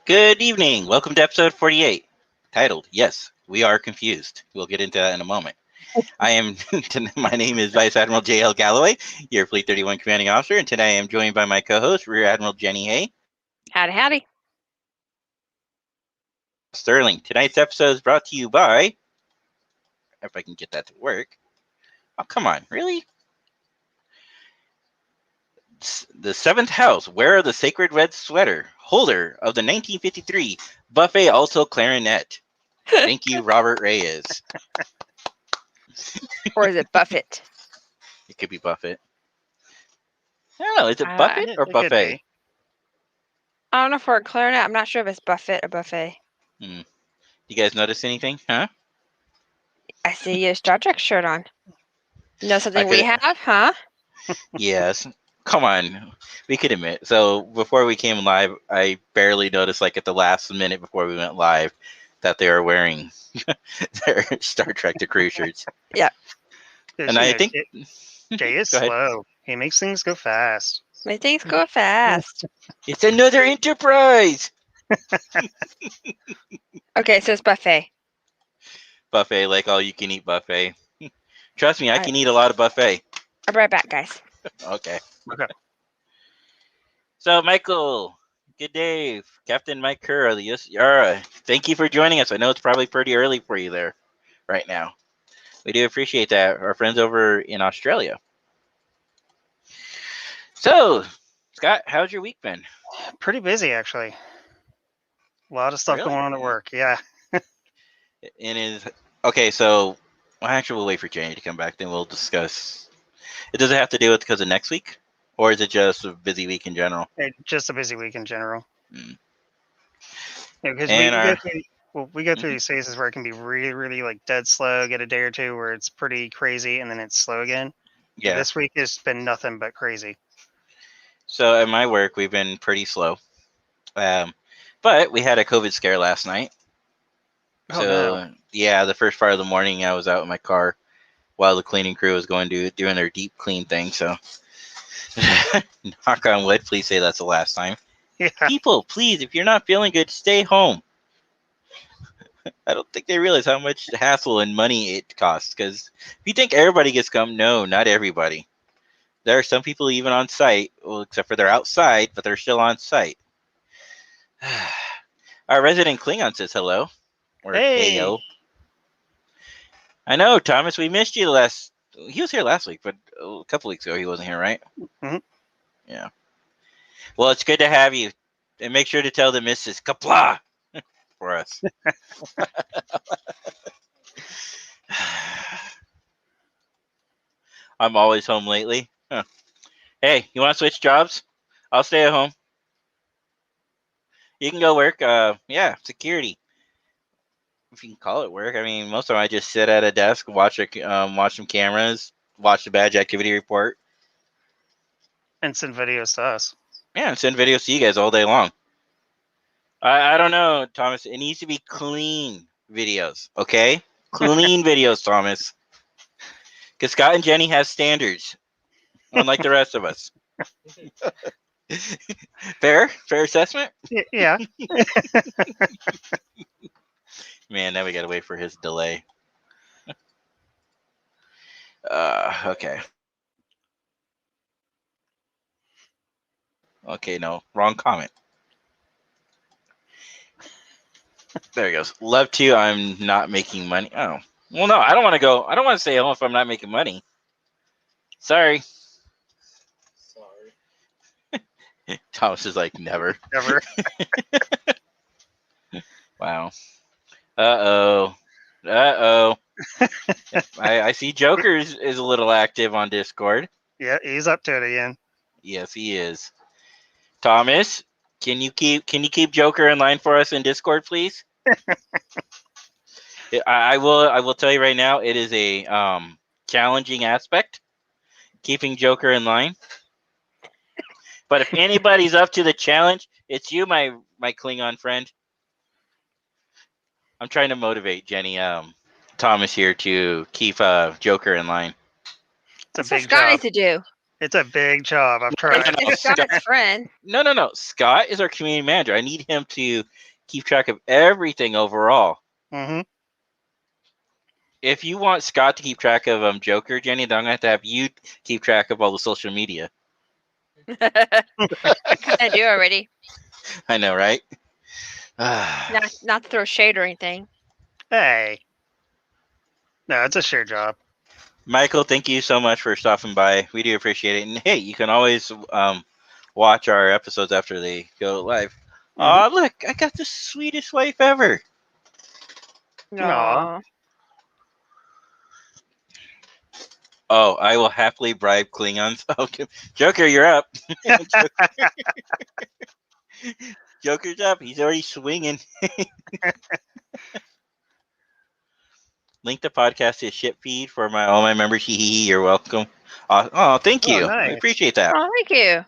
Good evening. Welcome to episode 48, titled Yes, We Are Confused. We'll get into that in a moment. I am, my name is Vice Admiral J.L. Galloway, your Fleet 31 Commanding Officer, and today I am joined by my co-host, Rear Admiral Jenny Hay. Howdy, howdy. Sterling. Tonight's episode is brought to you by, if I can get that to work. Oh, come on, really? The seventh house, wearer of the sacred red sweater, holder of the 1953 Buffet Alto Clarinet. Thank you, Robert Reyes. Or is it Buffett? It could be Buffett. I don't know. Is it Uh, Buffett or It could Buffet? be. I don't know for a clarinet. I'm not sure if it's Buffett or Buffet. You guys notice anything? Huh? I see your Star Trek shirt on. Know something we could- have, huh? Yes. Come on. We could admit. So before we came live, I barely noticed, like at the last minute before we went live, that they were wearing their Star Trek to crew shirts. Yeah. And I think Jay is Go ahead. slow. He makes things go fast. My things go fast. It's another Enterprise. Okay, so it's Buffet. Buffet, like all you can eat buffet. Trust me, I can eat a lot of buffet. I'll be right back, guys. Okay. Okay. So, Michael, good day. Captain Mike Kerr of the US Yara. Thank you for joining us. I know it's probably pretty early for you there right now. We do appreciate that. Our friends over in Australia. So, Scott, how's your week been? Pretty busy, actually. A lot of stuff Really? going on at work. Yeah. And is okay. So, well, actually, we'll wait for Jenny to come back. Then we'll discuss. It doesn't have to do with because of next week, or is it just a busy week in general? Just a busy week in general. Mm. Yeah, because And we go through these phases where it can be really, really like dead slow, get a day or two where it's pretty crazy, and then it's slow again. Yeah. This week has been nothing but crazy. So at my work, we've been pretty slow. But we had a COVID scare last night. Oh, So no. yeah, the first part of the morning, I was out in my car while the cleaning crew was doing their deep clean thing. So knock on wood, please say that's the last time. Yeah. People, please, if you're not feeling good, stay home. I don't think they realize how much hassle and money it costs. Because if you think everybody gets come, no, not everybody. There are some people even on site, well, except for they're outside, but they're still on site. Our resident Klingon says hello. Or Hey. heyo. I know, Thomas, we missed you he was here last week, but a couple weeks ago he wasn't here, right? Mhm. Yeah. Well, it's good to have you. And make sure to tell the missus kapla for us. I'm always home lately. Huh. Hey, you want to switch jobs? I'll stay at home. You can go work. Yeah, security. If you can call it work. I mean, most of the time I just sit at a desk, watch some cameras, watch the badge activity report, And send videos to us. yeah, and send videos to you guys all day long. I don't know, Thomas. It needs to be clean videos, okay? Clean videos, Thomas. Because Scott and Jenny have standards, unlike the rest of us. Fair assessment? Yeah. Man, now we gotta wait for his delay. Okay. Okay, no, wrong comment. There he goes. Love to. I'm not making money. Oh, well, no, I don't want to go. I don't want to stay home if I'm not making money. Sorry. Thomas is like, never. Never. Wow. Uh-oh. I see Joker is a little active on Discord. Yeah, he's up to it again. Yes, he is. Thomas, can you keep Joker in line for us in Discord, please? I will tell you right now, it is a challenging aspect keeping Joker in line. But if anybody's up to the challenge, it's you, my Klingon friend. I'm trying to motivate Jenny, Thomas here to keep Joker in line. It's a That's what big Scott job. needs to do. It's a big job. I've tried. It's Scott's friend. No. Scott is our community manager. I need him to keep track of everything overall. Mm-hmm. If you want Scott to keep track of Joker, Jenny, then I'm gonna have to have you keep track of all the social media. I kind of do already. I know, right? Not to throw shade or anything. Hey. No, it's a shared job. Michael, thank you so much for stopping by. We do appreciate it. And hey, you can always watch our episodes after they go live. Oh, look, I got the sweetest wife ever. Aw. No. Oh, I will happily bribe Klingons. Okay. Joker, you're up. Joker's up. He's already swinging. Link the podcast to ship feed for all my members. You're welcome. Oh, thank you. I Nice. appreciate that. Oh, thank you.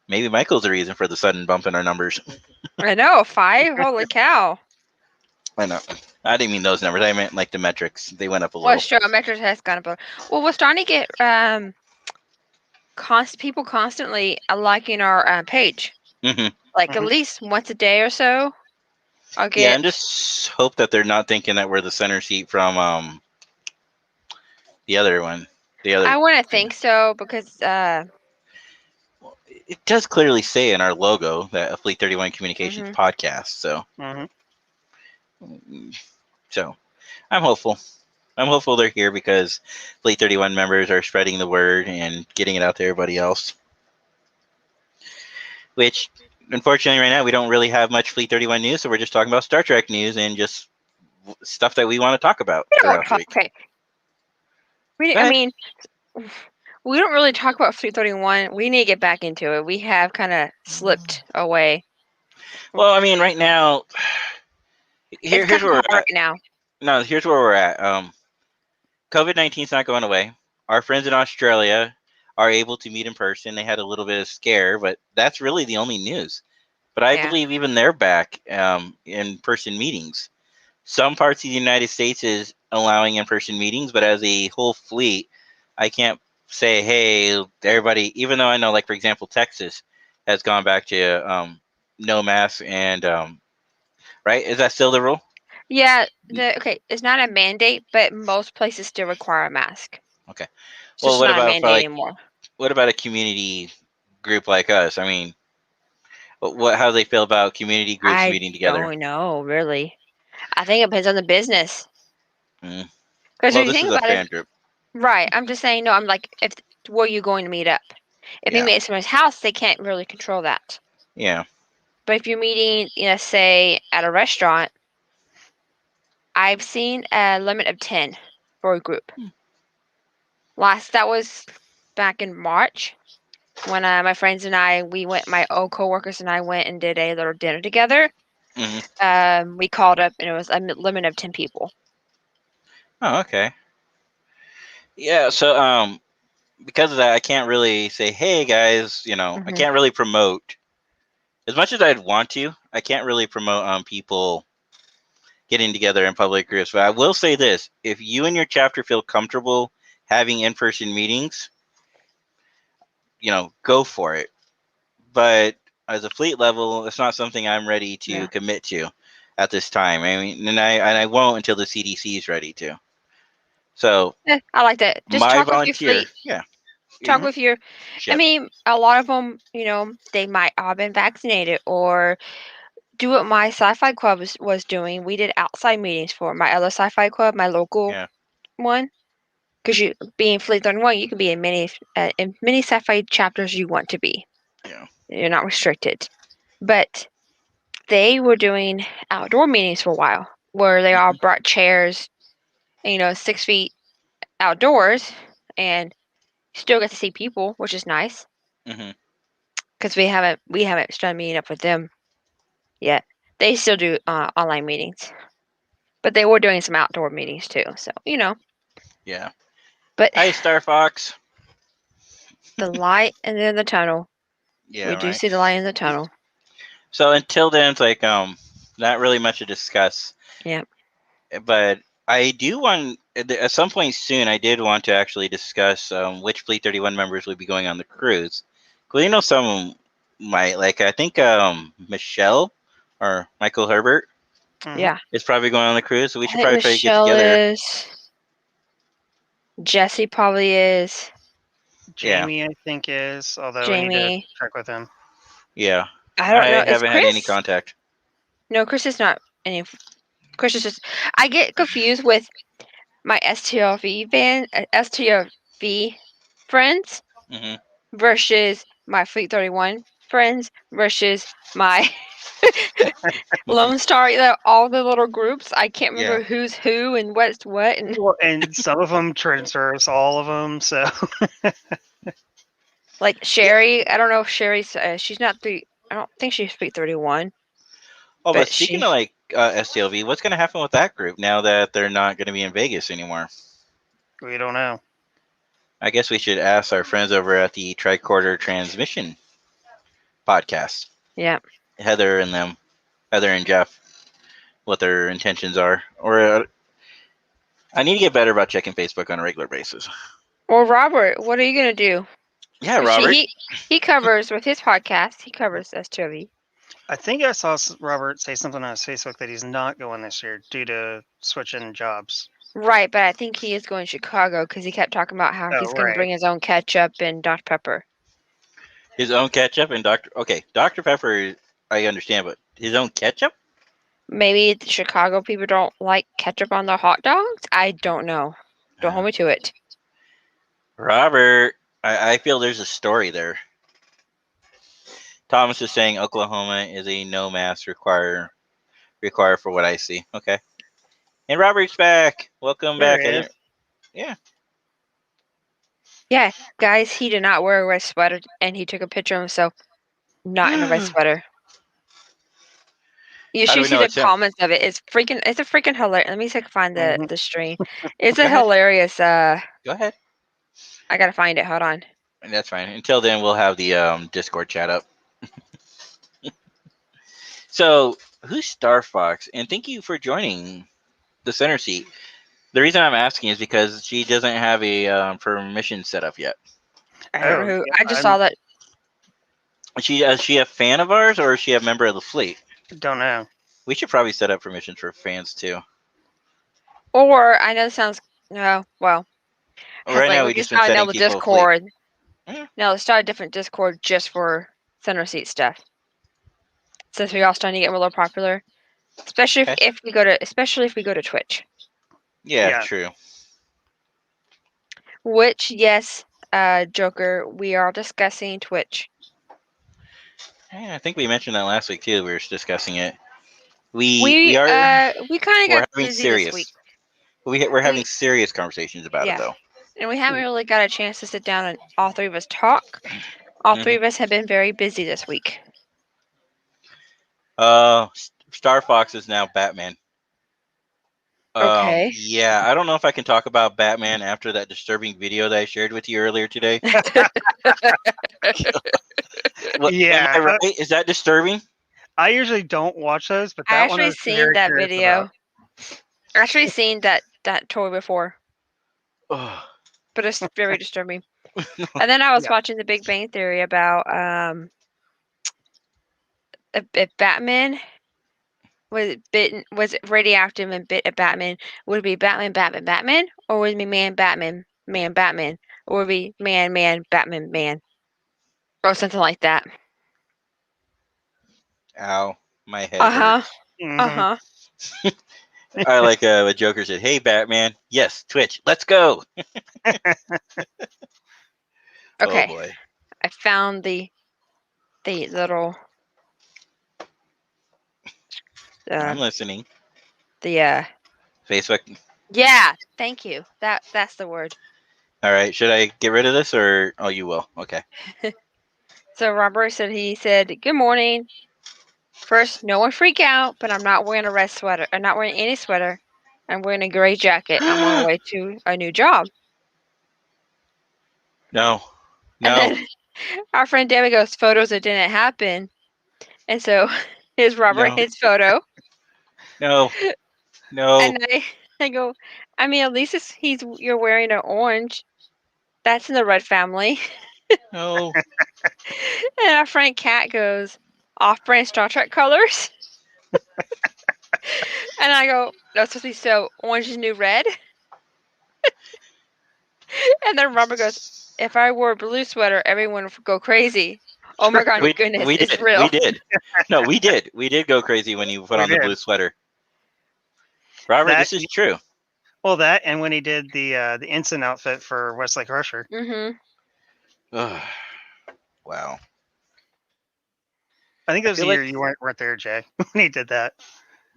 Maybe Michael's the reason for the sudden bump in our numbers. I know, 5? Holy cow. I know. I didn't mean those numbers. I meant like the metrics. They went up a Well, little. sure, metrics has gone up. Well, we're starting to get people constantly liking our page. Hmm. Like at least once a day or so. I'll Yeah, get. and just hope that they're not thinking that we're the center seat from the other one. The other. I wouldn't think so because It does clearly say in our logo that a Fleet 31 Communications Mhm. podcast. So, Mm-hmm. so I'm hopeful. I'm hopeful they're here because Fleet 31 members are spreading the word and getting it out to everybody else. Which, unfortunately, right now we don't really have much Fleet 31 news, so we're just talking about Star Trek news and just stuff that we want to talk about throughout the week. Okay. Go I ahead. mean, we don't really talk about Fleet 31. We need to get back into it. We have kind of slipped away. Well, I mean, right now, here's It's kind where of we're hard at. right now. No, here's where we're at. COVID-19 is not going away. Our friends in Australia are able to meet in person. They had a little bit of scare, but that's really the only news. But I Yeah. believe even they're back in-person meetings. Some parts of the United States is allowing in-person meetings, but as a whole fleet, I can't say, hey, everybody, even though I know, like, for example, Texas has gone back to no mask and, right? Is that still the rule? Yeah. It's not a mandate, but most places still require a mask. Okay. It's Well, just what not a about for, mandate like, anymore. what about a community group like us? I mean, how do they feel about community groups I meeting together? don't know, really. I think it depends on the business. Mm. Because Well, if you this think is a about it, fan group. right? I'm just saying, no. I'm like, if where you going to meet up? If you Yeah. meet at someone's house, they can't really control that. Yeah. But if you're meeting, say at a restaurant, I've seen a limit of 10 for a group. That was back in March when my friends and my old coworkers and I went and did a little dinner together. Mm-hmm. We called up and it was a limit of 10 people. Oh, okay. Yeah. So, because of that, I can't really say, hey guys, I can't really promote as much as I'd want to. I can't really promote people getting together in public groups. But I will say this: if you and your chapter feel comfortable having in-person meetings, go for it. But as a fleet level, it's not something I'm ready to commit to at this time. I mean, and I won't until the CDC is ready to. So I like that. Just my talk with your volunteer, fleet. yeah. Talk with your. I Ship. mean, a lot of them, they might all been vaccinated or do what my sci-fi club was doing. We did outside meetings for my other sci-fi club, my local Yeah. one. Because you being Fleet 31, you can be in many sci-fi chapters you want to be. Yeah. You're not restricted. But they were doing outdoor meetings for a while, where they all brought chairs, 6 feet outdoors, and still get to see people, which is nice. Mm-hmm. Because we haven't started meeting up with them yet. They still do online meetings, but they were doing some outdoor meetings too. So Yeah. But Hi, Star Fox. the light and then the tunnel. Yeah. We do Right. see the light in the tunnel. So until then, it's like not really much to discuss. Yeah. But I do want at some point soon. I did want to actually discuss which Fleet 31 members would be going on the cruise. Well, some might like. I think Michelle or Michael Herbert Mhm. Yeah. is probably going on the cruise, so we I should think probably try to get Michelle together. is. Jesse probably is. Yeah. Jamie, I think, is, although I need to Jamie. check with him. Yeah, I don't know. Is haven't had any Chris? contact. No, Chris is not any. Chris is just. I get confused with my STRV friends Hmm. versus my Fleet 31 friends versus my Lone Star. All the little groups. I can't remember Yeah. who's who and what's what. And Well, and some of them transfers, all of them. So like Sherry, I don't know if Sherry's. She's not three. I don't think she's Fleet 31. Oh, but But speaking she. of like STLV, what's going to happen with that group now that they're not going to be in Vegas anymore? we don't know. I guess we should ask our friends over at the Tricorder Transmission podcast, Yeah. Heather and Jeff, what their intentions are. Or I need to get better about checking Facebook on a regular basis. Well, Robert, what are you gonna do? Yeah, 'Cause Robert. he covers with his podcast. He covers STV. I think I saw Robert say something on his Facebook that he's not going this year due to switching jobs. Right, but I think he is going to Chicago because he kept talking about how Oh, he's going to right. bring his own ketchup and Dr Pepper. His own ketchup and Dr. Pepper, I understand, but his own ketchup? Maybe the Chicago people don't like ketchup on their hot dogs. I don't know. Don't hold me to it. Robert, I feel there's a story there. Thomas is saying Oklahoma is a no mask require for what I see. Okay. And Robert's back. Welcome There back. he is. Yeah. Yeah, guys, he did not wear a red sweater, and he took a picture of himself not in a red sweater. You How do should we see know the it's him? comments of it. It's a freaking hilarious. Let me see if I can find Mhm. the stream. It's a Go ahead. hilarious. Go ahead. I gotta find it. Hold on. And that's fine. Until then, we'll have the Discord chat up. So, who's Star Fox? And thank you for joining the center seat. The reason I'm asking is because she doesn't have a permission set up yet. I don't know who. yeah, I just saw that. Is she a fan of ours or is she a member of the fleet? don't know. We should probably set up permissions for fans too. Or I know this sounds no. Well, Right now, we we just just been started setting another people fleet. Discord. Mhm. No, let's start a different Discord just for center seat stuff. Since we all starting to get a little popular, especially Okay. if we go to Twitch. Yeah, Yeah. true. Which yes, Joker, we are discussing Twitch. Yeah, I think we mentioned that last week too. We were discussing it. We are kind of we're got having busy this week. serious. We're having serious conversations about it Yeah. though. And we haven't really got a chance to sit down and all three of us talk. All three of us have been very busy this week. Star Fox is now Batman. Okay. Yeah, I don't know if I can talk about Batman after that disturbing video that I shared with you earlier today. Yeah. Am I right? Is that disturbing? I usually don't watch those, but I that one I actually was seen very that curious video. about. I actually seen that toy before, Oh, but it's very disturbing. And then I was Yeah. watching The Big Bang Theory about if Batman was radioactive and bit a Batman, would it be Batman, Batman, Batman, or would it be man, Batman, man, Batman, or would it be man, man, Batman, man, or something like that? ow, my head Uh huh. hurts. Mhm. Uh huh. I like what Joker said. Hey, Batman. Yes, Twitch. Let's go. Okay. Oh boy. I found the little I'm listening. the Facebook. yeah. Thank you. That's the word. All right. Should I get rid of this or? Oh, you will. Okay. So Robert said he said, "Good morning. First, no one freak out, but I'm not wearing a red sweater. I'm not wearing any sweater. I'm wearing a gray jacket. I'm on my way to a new job." No. And No. then our friend Debbie goes, "Photos that didn't happen." And so here's Robert, No. his photo. No. No. And I go, I mean, at least you're wearing an orange. That's in the red family. Oh, And our friend Kat goes, off-brand Star Trek colors. And I go, that's supposed to be so orange is new red. And then Robert goes, if I wore a blue sweater, everyone would go crazy. Oh my god, goodness, we it's did. real. We did. No, we did. We did go crazy when you put We on the did. blue sweater. Robert, That- this is true. Well, that and when he did the ensign outfit for Westlake Crusher. Mm-hmm. Ugh. Wow. I think I that was the feel year like- you weren't there, Jay, when he did that.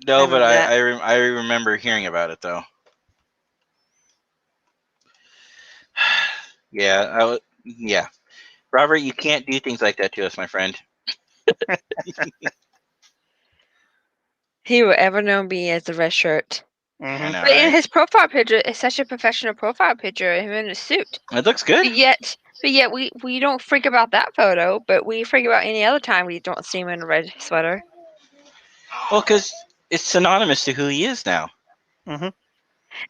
No, I but remember that. I remember hearing about it though. Yeah, yeah. Robert, you can't do things like that to us, my friend. He will ever know me as the red shirt. I Hmm know, But in right? his profile picture, it's such a professional profile picture of him in a suit. It looks good. But yet we don't freak about that photo, but we freak about any other time we don't see him in a red sweater. Well, because it's synonymous to who he is now. hmm And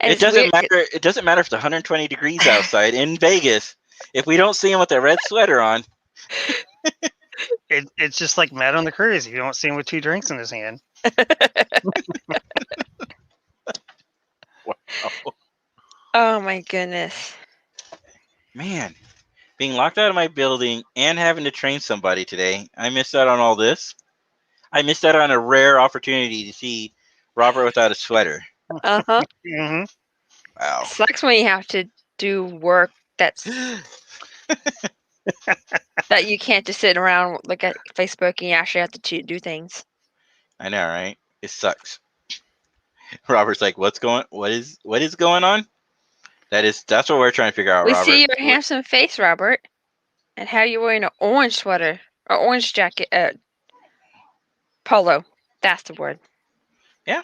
It it's doesn't weird. matter. It doesn't matter if it's 120 degrees outside in Vegas. If we don't see him with a red sweater on, It's just like Matt on the cruise. You don't see him with 2 drinks in his hand. Oh my goodness. man, being locked out of my building and having to train somebody today, I missed out on all this. I missed out on a rare opportunity to see Robert without a sweater. Uh-huh. hmm Wow. Sucks when you have to do work that you can't just sit around look at Facebook and you actually have to do things. I know, right? It sucks. Robert's like, what is going on? That's what we're trying to figure out, We Robert. see your handsome face, Robert, and how you're wearing an orange sweater or orange jacket, polo. That's the word. Yeah.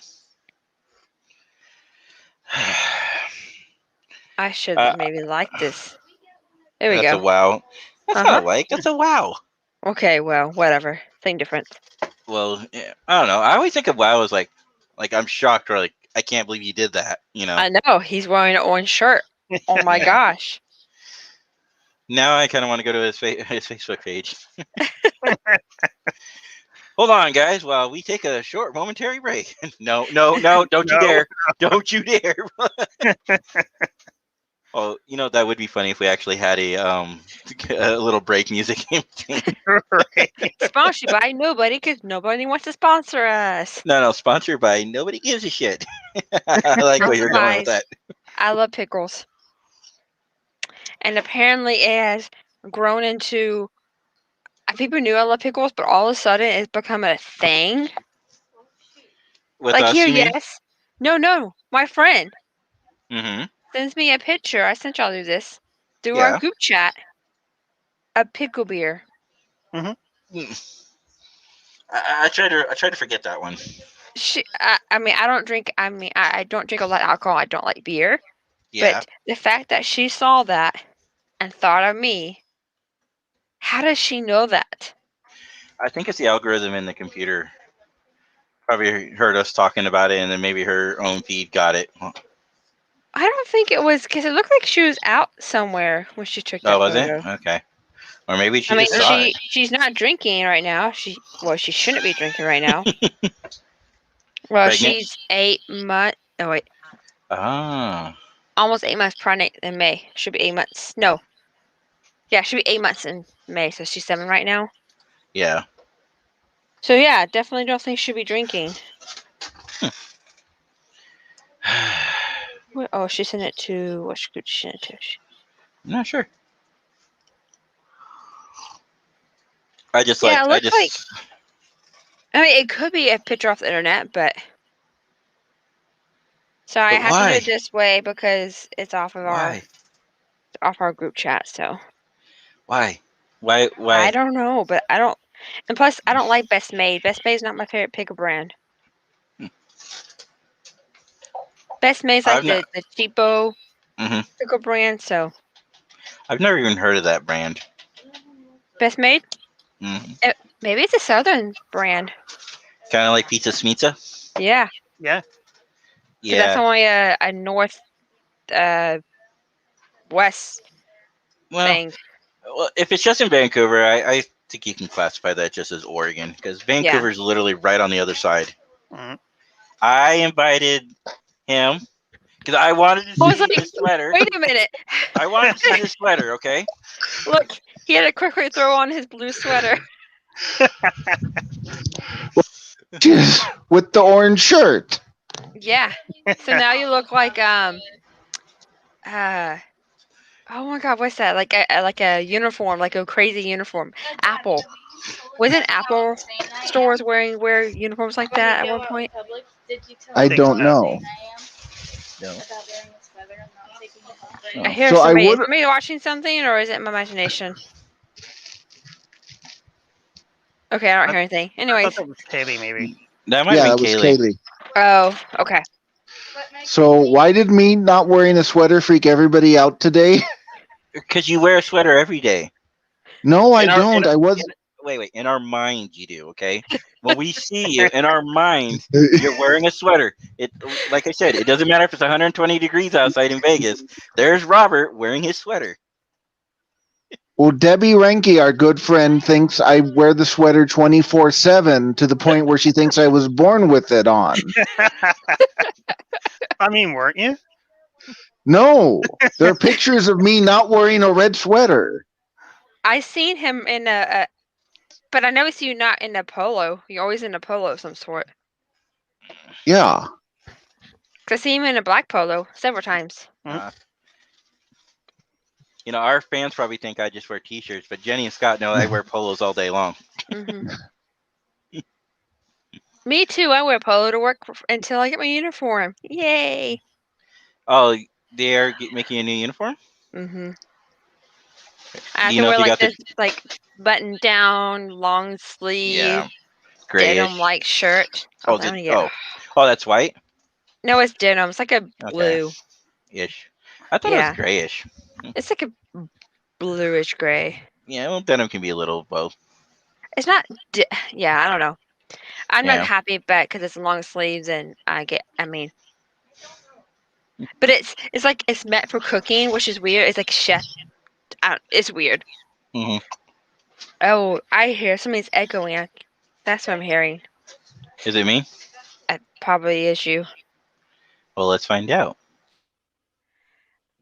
I should Uh, maybe like this. There we That's go. a wow. That's Uh-huh. not a like. That's a wow. Okay, well, whatever. Thing different. Well, yeah, I don't know. I always think of wow as like I'm shocked or like I can't believe you did that. You know. I know he's wearing an orange shirt. Oh my Yeah. gosh. Now I kind of want to go to his Facebook page. Hold on, guys, while we take a short momentary break. No, don't you No. dare. Don't you dare. Oh, that would be funny if we actually had a little break music in between. right. Sponsored by nobody because nobody wants to sponsor us. No, sponsored by Nobody Gives a Shit. I like where you're going with that. I love pickles. And apparently it has grown into people knew I love pickles, but all of a sudden it's become a thing. With Like us, here, you mean? yes. No. My friend Mm-hmm. sends me a picture. I sent y'all this through our Yeah. group chat. A pickle beer. I try to forget that one. I don't drink. I don't drink a lot of alcohol. I don't like beer. Yeah. But the fact that she saw that and thought of me, how does she know that? I think it's the algorithm in the computer. Probably heard us talking about it, and then maybe her own feed got it. I don't think it was because it looked like she was out somewhere when she took that Oh, was it? photo. Okay. Or maybe she I mean, just saw it. she's not drinking right now. She shouldn't be drinking right now. Well, Pregnant? she's 8 months. Oh wait, Ah. almost 8 months pregnant in May. Should be 8 months. No, yeah, should be 8 months in May. So she's 7 right now. Yeah. So yeah, definitely don't think she'll be drinking. Oh, she sent it to what group she sent it to? I'm not sure. I just Yeah, it I looks just like. I mean, it could be a picture off the internet, but so I But have to why? do it this way because it's off of why? our group chat. So Why? I don't know, but I don't. And plus, I don't like Best Made. Best Made is not my favorite pickle brand. Best Made's like I've not. the cheapo Hmm. pickle brand. So I've never even heard of that brand. Best Made, Hmm. maybe it's a southern brand. Kind of like Pizza Smizza. Yeah. Yeah. Because that's Yeah. only a north west Well, thing. well, if it's just in Vancouver, I think you can classify that just as Oregon because Vancouver's literally right on the other side. Mhm. I invited him because I wanted to I was see like, his sweater. wait a minute. I wanted to see his sweater. Okay. Look, he had to quickly throw on his blue sweater. With the orange shirt. Yeah. So now you look like oh my god, what's that? Like a uniform, like a crazy uniform. Apple. Wasn't Apple stores wear uniforms like that at one point? I think don't so. know. No. I hear So I somebody. Is would. somebody watching something, or is it my imagination? Okay, I don't hear anything. I Anyways. thought that was Kaylee, maybe. That might Yeah, have that been was Kaylee. Kaylee. Oh, okay. So why did me not wearing a sweater freak everybody out today? Because you wear a sweater every day. No, I In our- don't. in- I was. Wait. In our mind, you do. Okay. When we see you in our minds, you're wearing a sweater. It, like I said, it doesn't matter if it's 120 degrees outside in Vegas. There's Robert wearing his sweater. Well, Debbie Renke, our good friend, thinks I wear the sweater 24/7 to the point where she thinks I was born with it on. I mean, weren't you? No, there are pictures of me not wearing a red sweater. I seen him in but I never see you not in a polo. You're always in a polo of some sort. Yeah. 'Cause I see him in a black polo several times. You know, our fans probably think I just wear T-shirts, but Jenny and Scott know I wear polos all day long. Hmm Me too. I wear polo to work until I get my uniform. Yay! Oh, they're making a new uniform. Hmm Do I have you to know if wear you like got the? this, like button down, long sleeve, Yeah, grayish. denim like shirt. Oh, I'm gonna get. oh, that's white. No, it's denim. It's like a Okay. blue. Ish. I thought it was Yeah, grayish. it's like a bluish gray. Yeah, well, denim can be a little both. It's not. Yeah, I don't know. I'm not Yeah. happy about because it's long sleeves and I mean, but it's like it's meant for cooking, which is weird. It's like chef. It's weird. hmm Oh, I hear somebody's echoing. That's what I'm hearing. Is it me? It probably is you. Well, let's find out.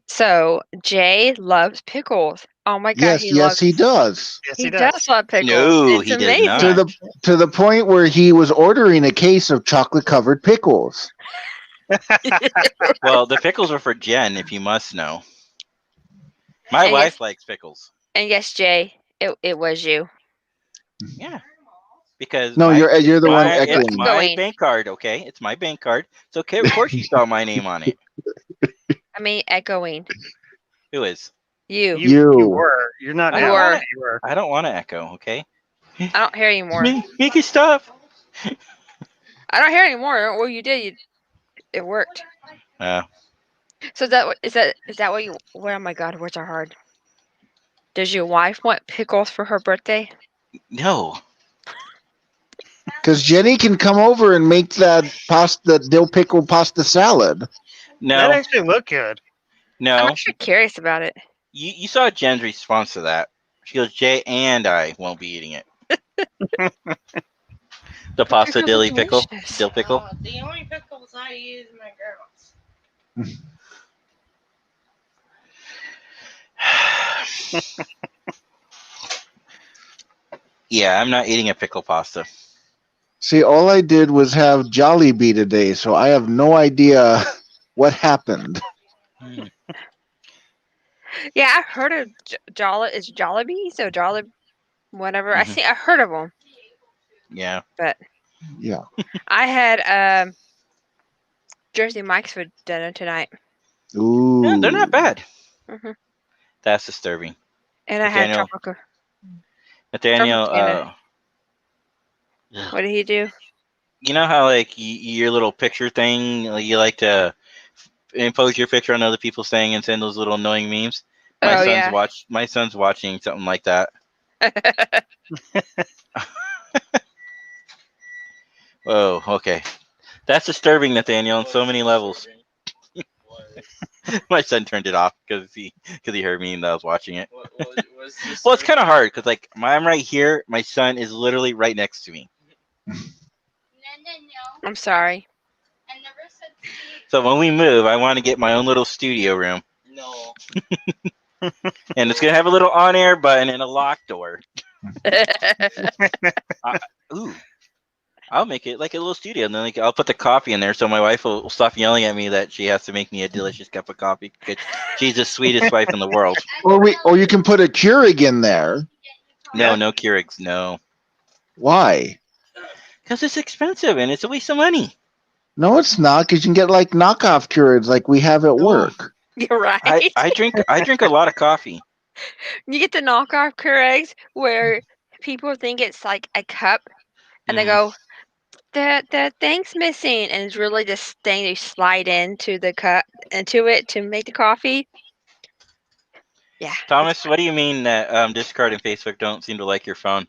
So Jay loves pickles. Oh my god, Yes, he does. Yes, he does love pickles. No, It's he does amazing. not. To the point where he was ordering a case of chocolate covered pickles. Well, the pickles are for Jen, if you must know. My And wife yes, likes pickles. and yes, Jay, it was you. Yeah, because No, you're the one it's echoing. my Echoing. bank card. Okay, it's my bank card. So of course you saw my name on it. I mean, echoing. Who is? You. You were. You're not I You now. were. You were. I don't want to echo. Okay. I don't hear anymore. Make it stop. I don't hear anymore. Well, you did. It worked. Uh, So is that what you? Well, oh my God, words are hard. Does your wife want pickles for her birthday? no. Because Jenny can come over and make that dill pickle pasta salad. That No. actually looked good. I'm No. actually curious about it. You saw Jen's response to that. She goes, Jay and I won't be eating it. The pasta Pickles are dill pickle. delicious. Dill pickle. The only pickles I use are my grandma's. Yeah, I'm not eating a pickle pasta. See, all I did was have Jollibee today, so I have no idea what happened. Yeah, I heard of Is Jollibees or Jollib, whatever. Mhm. I heard of them, Yeah. but Yeah. I had Jersey Mike's for dinner tonight, Ooh. Yeah, they're not bad. hmm That's disturbing. and I had Nathaniel. tropical. Nathaniel, Tuna. What did he do? you know how like your little picture thing, you like to impose your picture on other people's thing and send those little annoying memes? Oh, yeah. My son's watching something like that. Oh, okay. That's disturbing, Nathaniel, on so many levels. My son turned it off because he heard me and I was watching it. Well, it's kind of hard because like I'm right here. My son is literally right next to me. I'm sorry. So when we move, I want to get my own little studio room. No. And it's gonna have a little on-air button and a lock door. Ooh. I'll make it like a little studio, and then like I'll put the coffee in there, so my wife will stop yelling at me that she has to make me a delicious cup of coffee because she's the sweetest wife in the world. Or you can put a Keurig in there. No, no Keurigs, no, Why? because it's expensive and it's a waste of money. No, it's not, because you can get like knockoff Keurigs like we have at work. You're right. I drink a lot of coffee. You get the knockoff Keurigs where people think it's like a cup, and they go, the thing's missing, and it's really just thing you slide into the cup into it to make the coffee. Yeah. Thomas, what do you mean that Discord and Facebook don't seem to like your phone?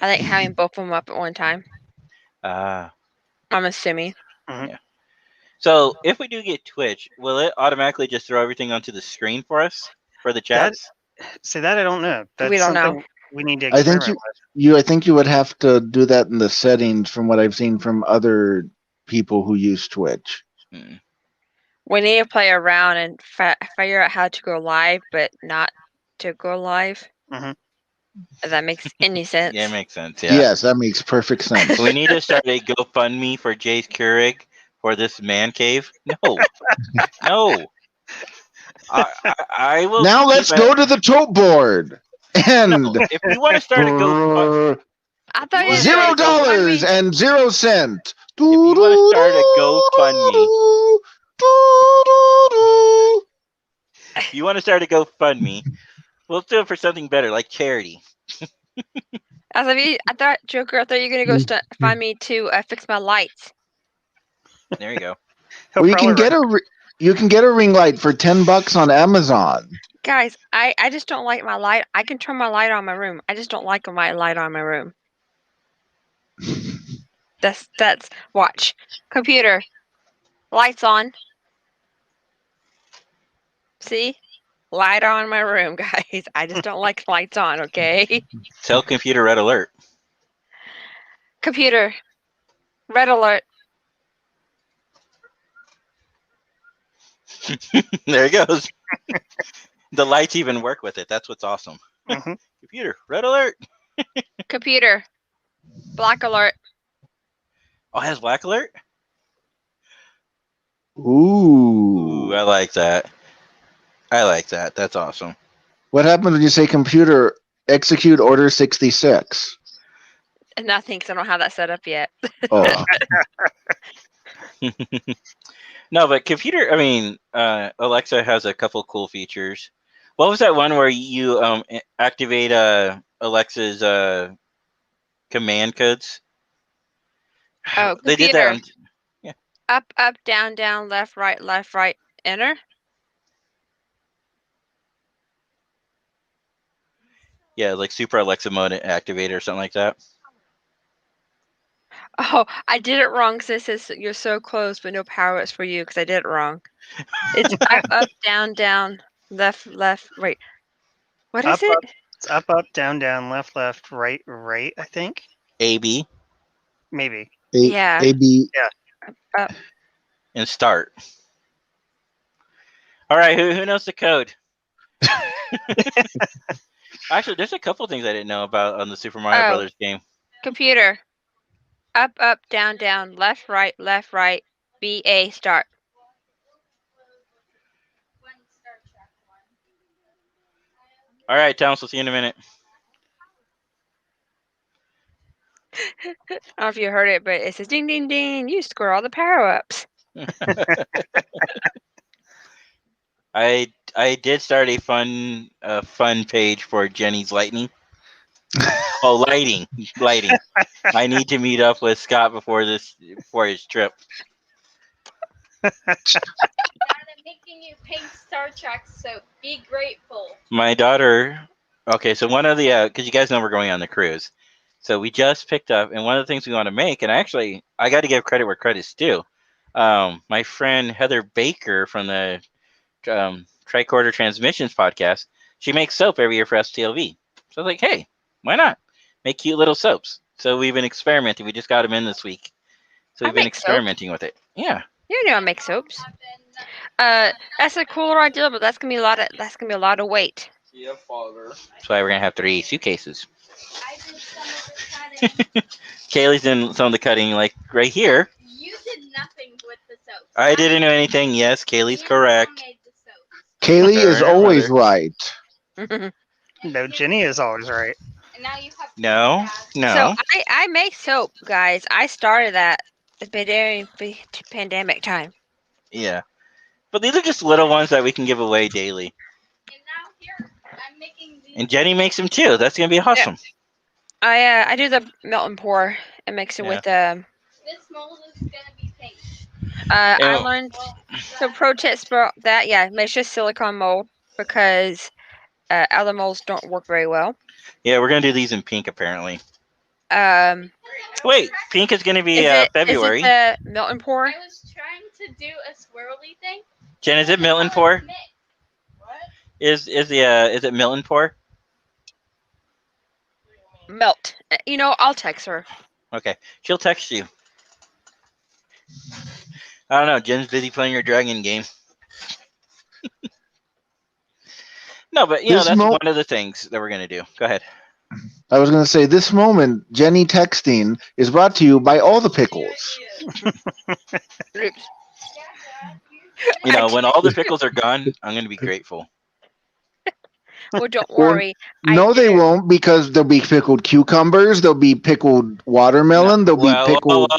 I like having both of them up at one time. Ah. I'm assuming. Yeah. So if we do get Twitch, will it automatically just throw everything onto the screen for us for the chats? See, that I don't know. That's We don't know. something we need to I think experiment I think you would have to do that in the settings from what I've seen from other people who use Twitch. Hmm. We need to play around and figure out how to go live, but not to go live. Mhm. If that makes any sense. Yeah, it makes sense. Yeah. Yes, that makes perfect sense. We need to start a GoFundMe for Jay's Keurig for this man cave. No, no. I will. Now let's go to the tote board. And No, if you want to start a GoFundMe, I thought you Zero said $0 and 0 cent. if you want to start a GoFundMe, if you want to start a GoFundMe, we'll do it for something better, like charity. I thought Joker. I thought you were gonna go find me to fix my lights. There you go. He'll Well, you can probably get a ring light for $10 on Amazon. Guys, I just don't like my light. I can turn my light on in my room. I just don't like my light on in my room. That's watch. Computer. Lights on. See? Light on in my room, guys. I just don't like lights on, okay? Tell computer red alert. Computer. Red alert. There it goes. The lights even work with it. That's what's awesome. Mhm. Computer red alert. Computer. Black alert. Oh, it has black alert? Ooh. Ooh, I like that. I like that. That's awesome. What happens when you say computer execute order 66? Nothing, because I don't have that set up yet. Oh. No, but computer, I mean, Alexa has a couple cool features. What was that one where you activate Alexa's command codes? Oh, They did that. computer. Up, down, left, right, enter. Yeah, like Super Alexa mode activator or something like that. Oh, I did it wrong because it says you're so close, but no power ups for you because I did it wrong. It's up, down, left, right. What is Up, it? It's up, down, left, right, I think. AB Maybe. Yeah. AB. and start. All right, who knows the code? Actually, there's a couple things I didn't know about on the Super Mario Brothers game. Computer. Up, down, left, right, BA, start. All right, Thomas, we'll see you in a minute. I don't know if you heard it, but it says ding, ding, ding. You score all the power ups. I did start a fun page for Jenny's lightning. Oh, lighting. I need to meet up with Scott before his trip. God, I'm making you paint Star Trek, so be grateful. My daughter. Okay, so one of the because you guys know we're going on the cruise, So we just picked up, and one of the things we want to make, and actually, I got to give credit where credit's due. My friend Heather Baker from the Tricorder Transmissions podcast, she makes soap every year for STLV. So I was like, hey, why not make cute little soaps? So we've been experimenting. We just got them in this week, so I we've been make soap. experimenting with it. Yeah, You know I make soaps. That's a cooler idea, but that's gonna be a lot of weight. that's why we're gonna have 3 suitcases. I did some of the cutting. Kaylee's doing some of the cutting, like right here. You did nothing with the soaps. I didn't do anything. Yes, Kaylee's correct. Made the soaps. Kaylee Her is and her always mother. right. No, Jenny is always right. And now you have to No, do no. So I make soap, guys. I started that during pandemic time. Yeah. But these are just little ones that we can give away daily. that. And now here, I'm making these. And Jenny makes them too. That's gonna be awesome. I do the melt and pour and mix it Yeah. with This mold is gonna be pink. I Yeah. learned so pro tips for that. Yeah, make sure silicone mold because other molds don't work very well. Yeah, we're gonna do these in pink apparently. Um, Wait, pink is gonna be is February. it the melt and pour? I was trying to do a swirly thing. Jen, is it Milton pour? What? Is it Milton pour? Melt. You know, I'll text her. Okay, she'll text you. I don't know. Jen's busy playing her dragon game. No, but This that's mo- one of the things that we're gonna do. Go ahead. I was going to say, this moment, Jenny texting, is brought to you by all the pickles. Oops. You know, when all the pickles are gone, I'm gonna be grateful. Well, don't Or- worry. I No, they do. won't, because there'll be pickled cucumbers, there'll be pickled watermelon, there'll Well, be pickled.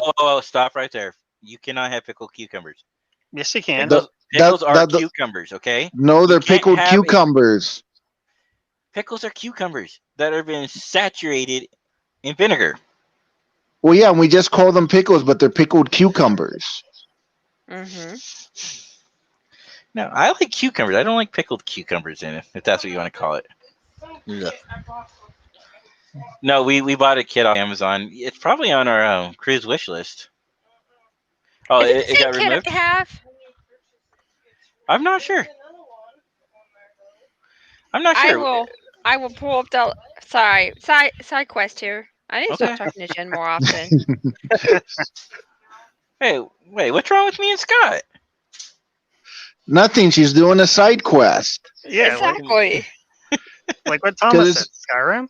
stop right there. You cannot have pickled cucumbers. Yes, you can. The- Pickles are that- cucumbers, okay? No, they're can't pickled have cucumbers. Pickles are cucumbers that have been saturated in vinegar. Well, yeah, and we just call them pickles, but they're pickled cucumbers. Mm-hmm. No, I like cucumbers. I don't like pickled cucumbers in it, if that's what you want to call it. Ugh. No, we bought a kit off Amazon. It's probably on our cruise wish list. Oh, Is it it the same got kit removed? I have? I'm not sure. I'm not sure. I will pull up the side quest here. I need to Okay. start talking to Jen more often. Hey, wait, what's wrong with me and Scott? Nothing. She's doing a side quest. Yeah, exactly. like what Thomas 'Cause said, Skyrim.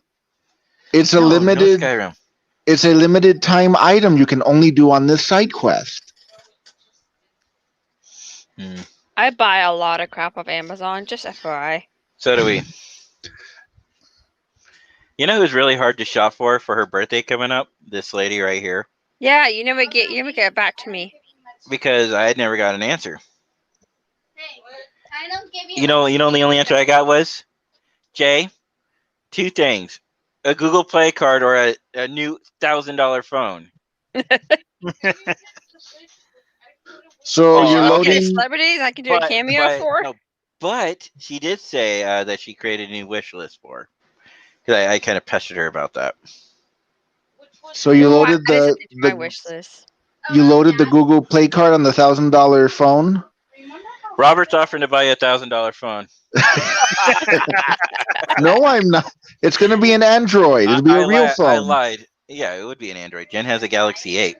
It's a No, no limited. Skyrim. It's a limited time item you can only do on this side quest. Hmm. I buy a lot of crap off Amazon, just FYI. So do we. You know who's really hard to shop for her birthday coming up? This lady right here. Yeah, you never get back to me. Because I had never got an answer. Hey, I don't give you. You know, the only answer I got was, Jay, 2 things: a Google Play card or a new $1,000 phone. So Oh, you're okay. Okay, loading. celebrities I can do a cameo for. No, but she did say that she created a new wish list for her. 'Cause I kind of pestered her about that. So you Ooh, loaded I just the, added to my the wish list. you loaded the Google Play card on the $1,000 phone. Robert's offering to buy you a $1,000 phone. No, I'm not. It's going to be an Android. It'll be a real I phone. lied. Yeah, it would be an Android. Jen has a Galaxy 8.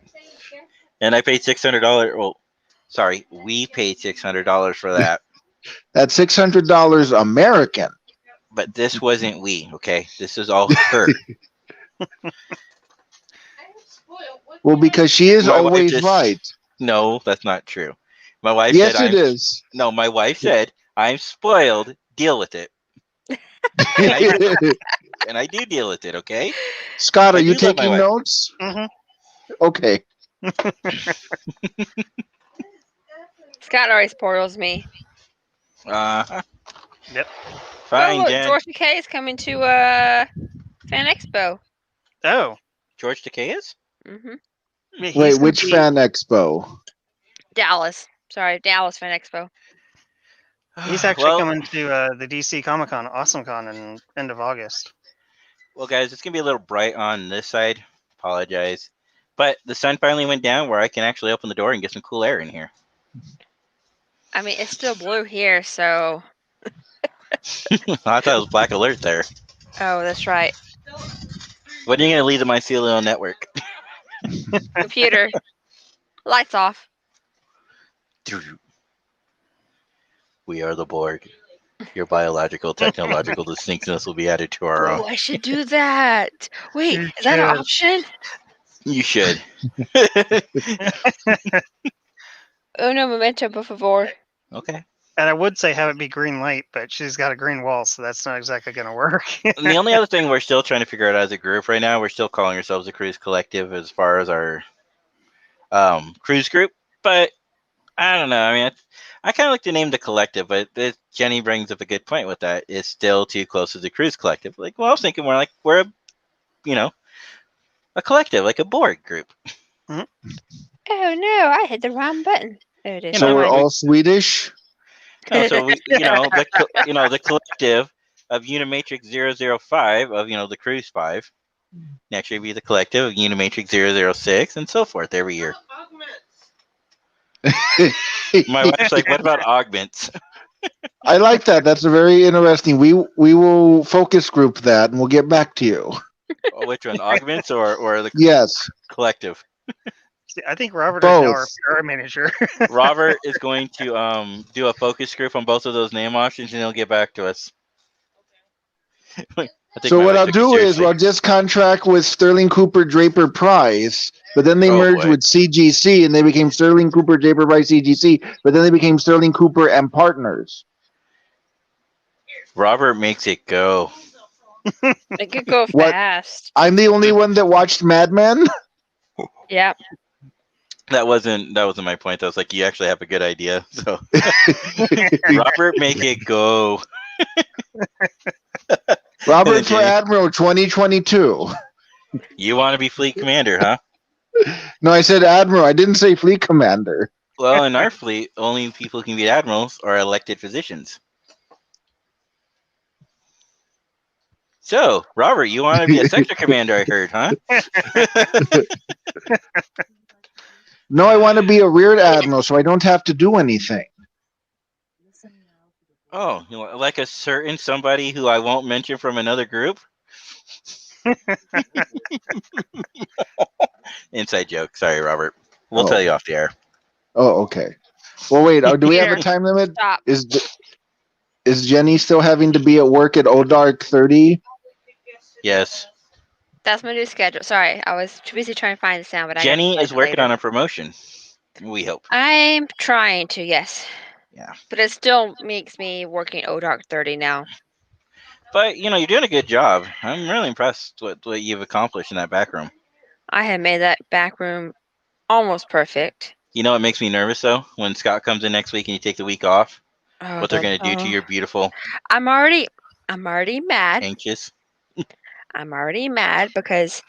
And I paid $600. Well, sorry, we paid $600 for that. That's $600 American. But this wasn't we, okay? This is all her. Well, because she is My wife always just- right. No, that's not true. My wife Yes, said it is. No, my wife said, I'm spoiled. Deal with it. And I do deal with it, okay? Scott, I are you do love my taking wife. notes? Mhm. Okay. Scott always spoils me. Yep. Fine, Oh, look, Jen. George Takei is coming to Fan Expo. Oh, George Takei is? Hmm yeah, he's Wait, gonna which be- fan expo? Dallas. Sorry, Dallas Fan Expo. He's actually Well, coming to the DC Comic Con, Awesome Con, in end of August. Well, guys, it's gonna be a little bright on this side. Apologize, but the sun finally went down where I can actually open the door and get some cool air in here. I mean, it's still blue here, so. I thought it was black alert there. Oh, that's right. When are you gonna leave the mycelial network? Computer. Lights off. We are the Borg. Your biological, technological distinctness will be added to our Oh, own. I should do that. Wait, You is that an should. option? You should. Uno momento, por favor. Okay. And I would say have it be green light, but she's got a green wall, so that's not exactly going to work. And the only other thing we're still trying to figure out as a group right now, we're still calling ourselves a cruise collective as far as our cruise group. But I don't know. I mean, I kind of like to name the collective, but Jenny brings up a good point with that. It's still too close to the cruise collective. Like, well, I was thinking more like we're a collective, like a board group. Oh no, I hit the wrong button. There it is. So know, we're Never mind. all Swedish. No, so we, the collective of Unimatrix 005 of the Cruise 5. Naturally, be the collective of Unimatrix 006 and so forth every year. My wife's like, "What about augments?" I like that. That's a very interesting. We will focus group that, and we'll get back to you. Oh, which one, augments or the Yes. collective? I think Robert is now our Both. PR manager. Robert is going to do a focus group on both of those name options, and he'll get back to us. I think So my what wife I'll took it do is seriously. I'll just contract with Sterling Cooper Draper Price, but then they Oh, merged boy. with CGC and they became Sterling Cooper Draper Price CGC, but then they became Sterling Cooper and Partners. Robert makes it go. It could go What? fast. I'm the only one that watched Mad Men. Yep. That wasn't my point. I was like, you actually have a good idea. So Robert, make it go. Robert for Jenny. Admiral 2022. You want to be fleet commander, huh? No, I said Admiral. I didn't say Fleet Commander. Well, in our fleet, only people who can be admirals are elected physicians. So, Robert, you want to be a sector commander, I heard, huh? No, I want to be a Rear Admiral so I don't have to do anything. Oh, like a certain somebody who I won't mention from another group? Inside joke. Sorry, Robert. We'll tell you off the air. Oh, okay. Well, wait. Do we have a time limit? Stop. Is Jenny still having to be at work at Odark 30? Yes. That's my new schedule. Sorry, I was too busy trying to find the sound, but Jenny I is working on a promotion. We hope. I'm trying to, yes. Yeah. But it still makes me working ODark 30 now. But, you're doing a good job. I'm really impressed with what you've accomplished in that back room. I have made that back room almost perfect. You know what makes me nervous, though? When Scott comes in next week and you take the week off, Oh, what they're going to do to your beautiful, I'm already mad. anxious. I'm already mad because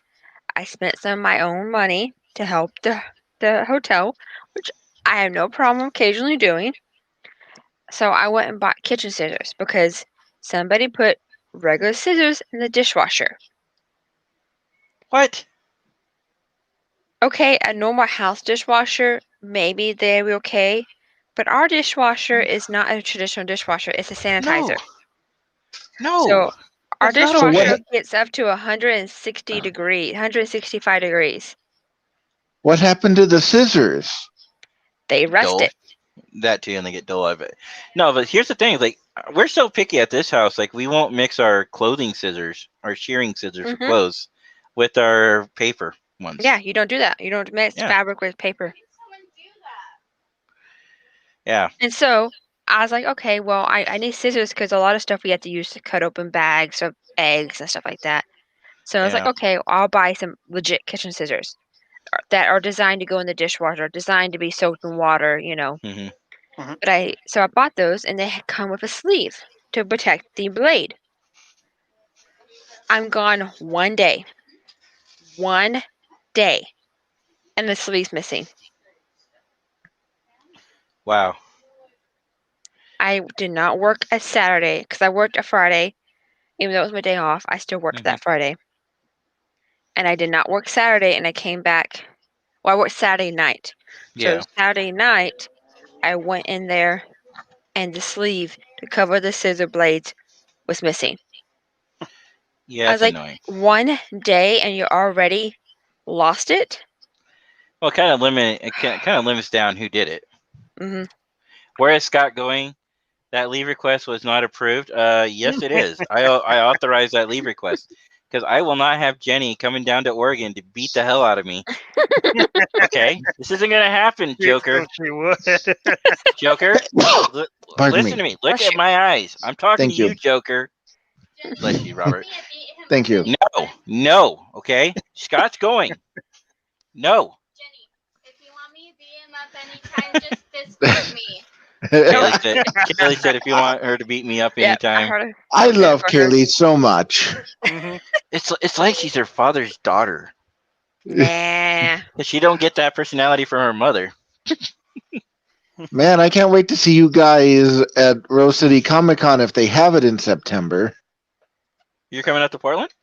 I spent some of my own money to help the hotel, which I have no problem occasionally doing. So I went and bought kitchen scissors because somebody put regular scissors in the dishwasher. What? Okay, a normal house dishwasher, maybe they'll be okay. But our dishwasher is not a traditional dishwasher, it's a sanitizer. No. So our That's not dishwasher okay. gets up to 160 degrees, 165 degrees. What happened to the scissors? They rust Dull. it. That too, and they get dull of it. No, but here's the thing: like, we're so picky at this house. Like, we won't mix our clothing scissors, our shearing scissors for Mhm. clothes, with our paper ones. Yeah, you don't do that. You don't mix Yeah. fabric with paper. Yeah. And so I was like, okay, well, I need scissors because a lot of stuff we have to use to cut open bags of eggs and stuff like that. So I was like, Yeah. okay, I'll buy some legit kitchen scissors that are designed to go in the dishwasher, designed to be soaked in water, Hmm. But I bought those and they had come with a sleeve to protect the blade. I'm gone one day, and the sleeve's missing. Wow. I did not work a Saturday because I worked a Friday, Even though it was my day off, I still worked Mhm. that Friday. And I did not work Saturday, and I came back. Well, I worked Saturday night. So Yeah. Saturday night, I went in there, and the sleeve to cover the scissor blades was missing. Yeah, I it's was like, annoying. one day, and you already lost it? Well, it kind of limits down who did it. Hmm. Where is Scott going? That leave request was not approved. Yes, it is. I authorized that leave request because I will not have Jenny coming down to Oregon to beat the hell out of me. Okay, this isn't gonna happen, Joker. She would. Joker, Pardon listen me. to me. Look Bless at you. my eyes. I'm talking Thank to you, you. Joker. Just Bless you, Robert. me and beat him Thank you. No. Okay, Scott's going. No. Jenny, if you want me to beat him up anytime, just Discord me. Kaylee said if you want her to beat me up Yep, I anytime, heard it. I love For her. Kaylee so much. Mhm. it's like she's her father's daughter. Nah. 'Cause she don't get that personality from her mother. Man, I can't wait to see you guys at Rose City Comic Con if they have it in September. You're coming up to Portland?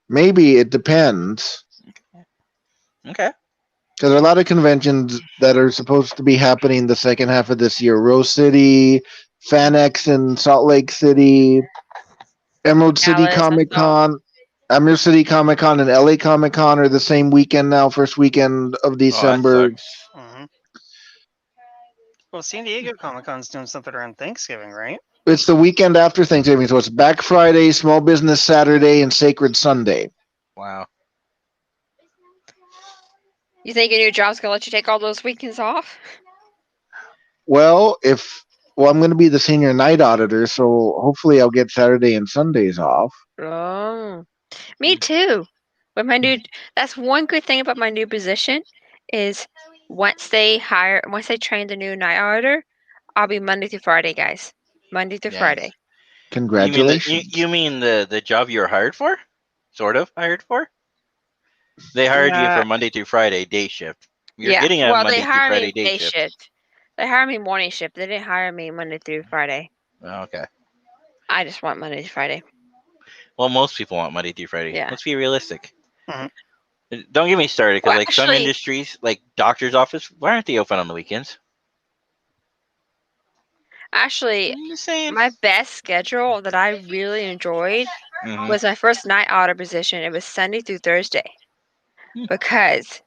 Maybe it depends. Okay. Because there are a lot of conventions that are supposed to be happening the second half of this year. Rose City, FanX in Salt Lake City, Emerald City Dallas, I Comic saw. Con. Emerald City Comic Con and LA Comic Con are the same weekend now, first weekend of Oh, that December. sucks. Mhm. Well, San Diego Comic Con's doing something around Thanksgiving, right? It's the weekend after Thanksgiving, so it's Black Friday, Small Business Saturday, and Sacred Sunday. Wow. You think your new job's gonna let you take all those weekends off? Well, I'm going to be the senior night auditor, so hopefully I'll get Saturday and Sundays off. Oh, me Mm. too. But that's one good thing about my new position is once they train the new night auditor, I'll be Monday through Friday, guys. Monday through Yeah. Friday. Congratulations. You mean the job you were hired for? Sort of hired for? They hired you for Monday through Friday day shift. You're Yeah. getting a Well, they Monday through hire Friday me day day shift. shift. They hire me morning shift. They didn't hire me Monday through Friday. Oh, okay. I just want Monday through Friday. Well, most people want Monday through Friday. Yeah. Let's be realistic. Mhm. Don't get me started because Well, like some actually- industries, like doctor's office, why aren't they open on the weekends? Actually, I'm just saying. my best schedule that I really enjoyed Mhm. was my first night auditor position. It was Sunday through Thursday Hmm. because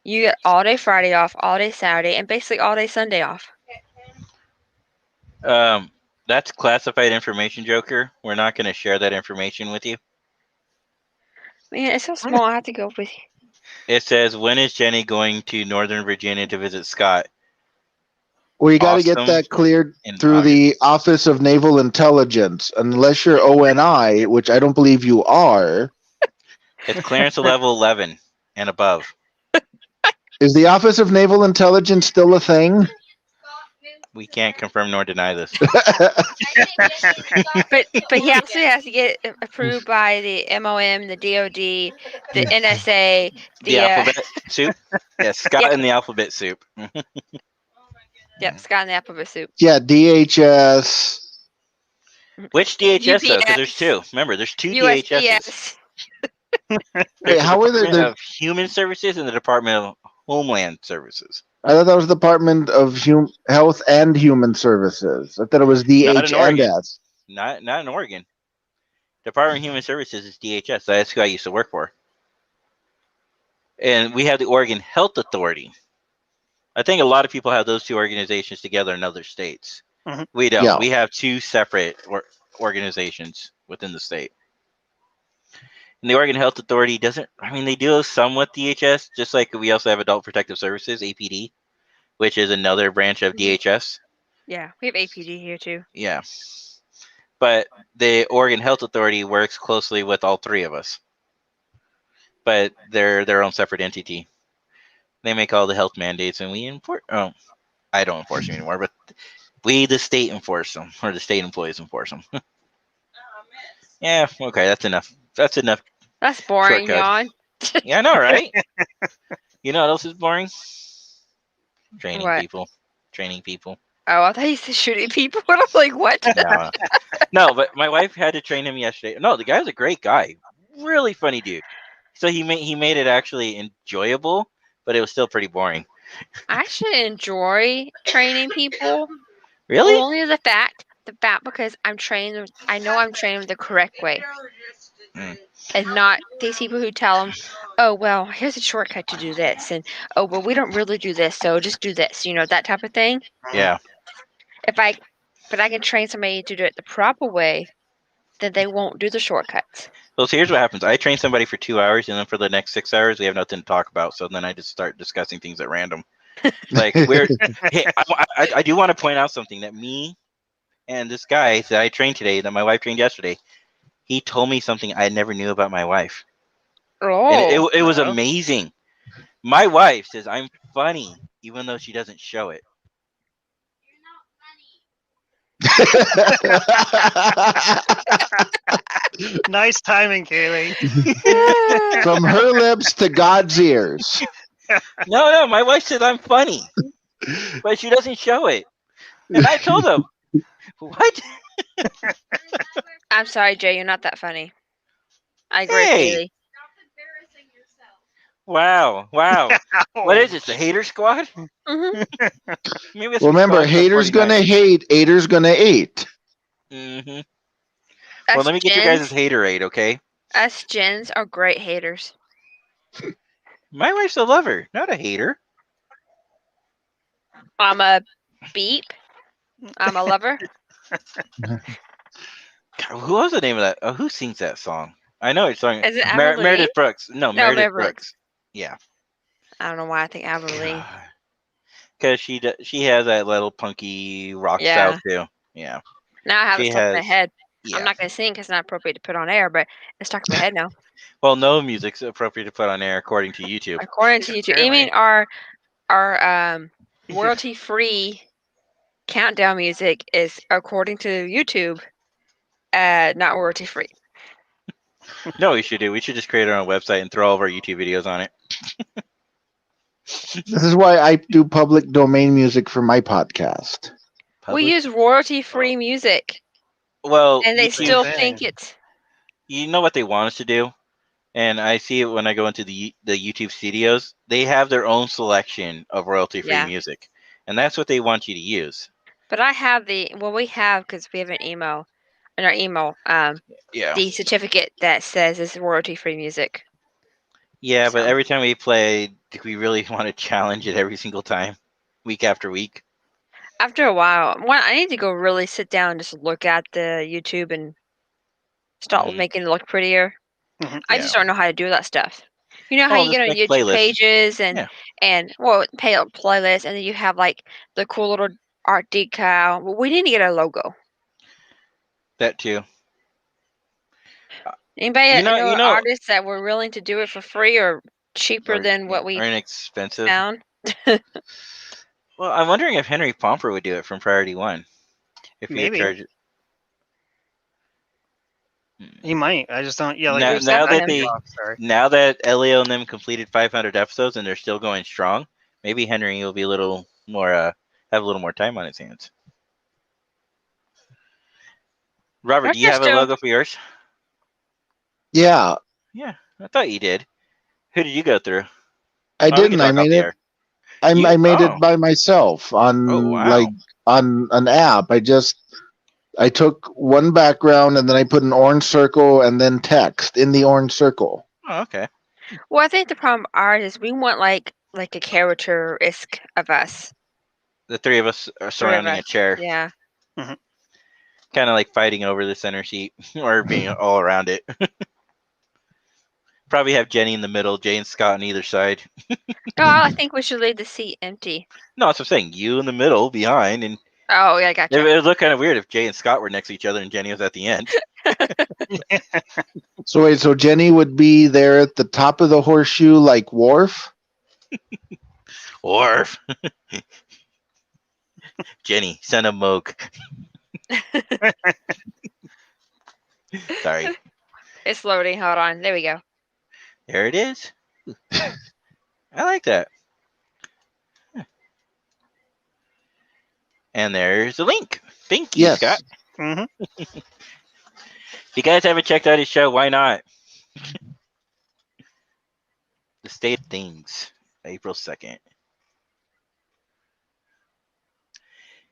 you get all day Friday off, all day Saturday, and basically all day Sunday off. That's classified information, Joker. We're not going to share that information with you. Man, it's so small. I have to go with. It says, when is Jenny going to Northern Virginia to visit Scott? Well, you got to get Awesome. that cleared In through the August. Office of Naval Intelligence, unless you're ONI, which I don't believe you are. It's clearance to level 11 and above. Is the Office of Naval Intelligence still a thing? We can't confirm nor deny this. But he also has to get approved by the MOM, the DOD, the NSA, The alphabet soup? Yes, Scott Yeah. and the alphabet soup. Yep, Scott and the Alphabet Soup. Yeah, DHS. Which DHS though? Because there's UPS. two. Remember, there's two DHSs. USPS. Wait, There's how the were there? Department of Human Services and the Department of Homeland Services. I thought that was the Department of Health and Human Services. I thought it was Not in DH and Oregon. S. Not in Oregon. Department of Human Services is DHS. That's who I used to work for. And we have the Oregon Health Authority. I think a lot of people have those two organizations together in other states. Mhm. We don't. Yeah. We have two separate organizations within the state. And the Oregon Health Authority doesn't, I mean, they deal some with DHS, just like we also have Adult Protective Services, APD, which is another branch of DHS. Yeah, we have APD here too. Yeah. But the Oregon Health Authority works closely with all three of us. But they're their own separate entity. They make all the health mandates and we enforce. Oh, I don't enforce them anymore, but we, the state, enforce them, or the state employees enforce them. Yeah, okay, that's enough. That's enough. That's boring, Shortcut. Jan. Yeah, I know, right? You know what else is boring? Training What? people. Training people. Oh, I thought he said shooting people. And I'm like, what? No, no, but my wife had to train him yesterday. No, the guy's a great guy, really funny dude. So he made it actually enjoyable, but it was still pretty boring. I actually enjoy training people. Really? Only the fact because I'm trained. I know I'm trained the correct way, Mm. and not these people who tell them, "Oh, well, here's a shortcut to do this," and "Oh, well, we don't really do this, so just do this." You know, that type of thing. Yeah. But I can train somebody to do it the proper way, then they won't do the shortcuts. So here's what happens. I train somebody for 2 hours, and then for the next 6 hours, we have nothing to talk about. So then I just start discussing things at random. Like we're. Hey, I do want to point out something that me and this guy that I trained today, that my wife trained yesterday, he told me something I never knew about my wife, and Oh, it was Oh. amazing. My wife says I'm funny, even though she doesn't show it. Nice timing, Kaylee. From her lips to God's ears. No, my wife said I'm funny, but she doesn't show it. And I told him, what? I'm sorry, Jay, you're not that funny. I agree, Hey. Kaylee. Stop embarrassing yourself. Wow. What is this, the hater squad? Hmm. Maybe that's Remember, haters gonna hate, haters gonna hate. Mm-hmm. Us Well, let me get your guys' haterade, okay? Us gens are great haters. My wife's a lover, not a hater. I'm a beep. I'm a lover. God, who was the name of that? Oh, who sings that song? I know it's song. Is it Avril Lavigne? Meredith Brooks. No, Meredith Avril. Brooks. Yeah. I don't know why I think Avril Lavigne. Because she has that little punky rock Yeah. style too. Yeah. Now I have She it stuck in my has- head. Yeah. I'm not going to sing because it's not appropriate to put on air, but it's stuck in my head now. Well, no music's appropriate to put on air according to YouTube. According to YouTube, you mean our royalty free countdown music is according to YouTube, not royalty free. No, we should do. We should just create our own website and throw all of our YouTube videos on it. This is why I do public domain music for my podcast. Public- We use royalty free music, well, and they YouTube- still thing. think it's. you know what they want us to do, and I see it when I go into the YouTube studios. They have their own selection of royalty-free Yeah. music, and that's what they want you to use. But I have we have because we have an email, in our email, Yeah, the certificate that says it's royalty free music. yeah, but So. every time we play, do we really want to challenge it every single time, week after week? After a while, I need to go really sit down and just look at the YouTube and start Mhm. making it look prettier. Mhm. I just don't know how to do that stuff. You know how Oh, you just get on make YouTube playlists. pages and Yeah. pay playlists, and then you have like the cool little art decal. Well, we need to get a logo. That too. Anybody You know- know artists that were willing to do it for free or cheaper Or- than what we or inexpensive. found? Well, I'm wondering if Henry Pomper would do it from Priority One. If he Maybe. had charged. He might. I just don't. Yeah, like Now- there's now something that they- off, sorry. Now that Elio and them completed 500 episodes and they're still going strong, maybe Henry will be a little more have a little more time on his hands. Robert, do you have a Ernesto. logo for yours? Yeah, Yeah, I thought you did. Who did you go through? I Oh, we can didn't. I talk off made the it. air. I You- made oh. it by myself on Oh, wow. like on an app. I took one background and then I put an orange circle and then text in the orange circle. Oh, okay. Well, I think the problem ours is we want like a character-esque of us. The three of us are surrounding a us. chair, Yeah. kind of like fighting over the center seat or being all around it. Probably have Jenny in the middle, Jay and Scott on either side. No, I think we should leave the seat empty. No, that's what I'm saying. You in the middle, behind, and Oh, yeah, I gotcha. it would look kind of weird if Jay and Scott were next to each other and Jenny was at the end. So wait, so Jenny would be there at the top of the horseshoe like Worf? Or Jenny, son of Moog. Sorry. It's loading. Hold on. There we go. There it is. I like that. And there's the link. Thank you, Yes. Scott. Hmm. If you guys haven't checked out his show, why not? The State of Things, April 2nd.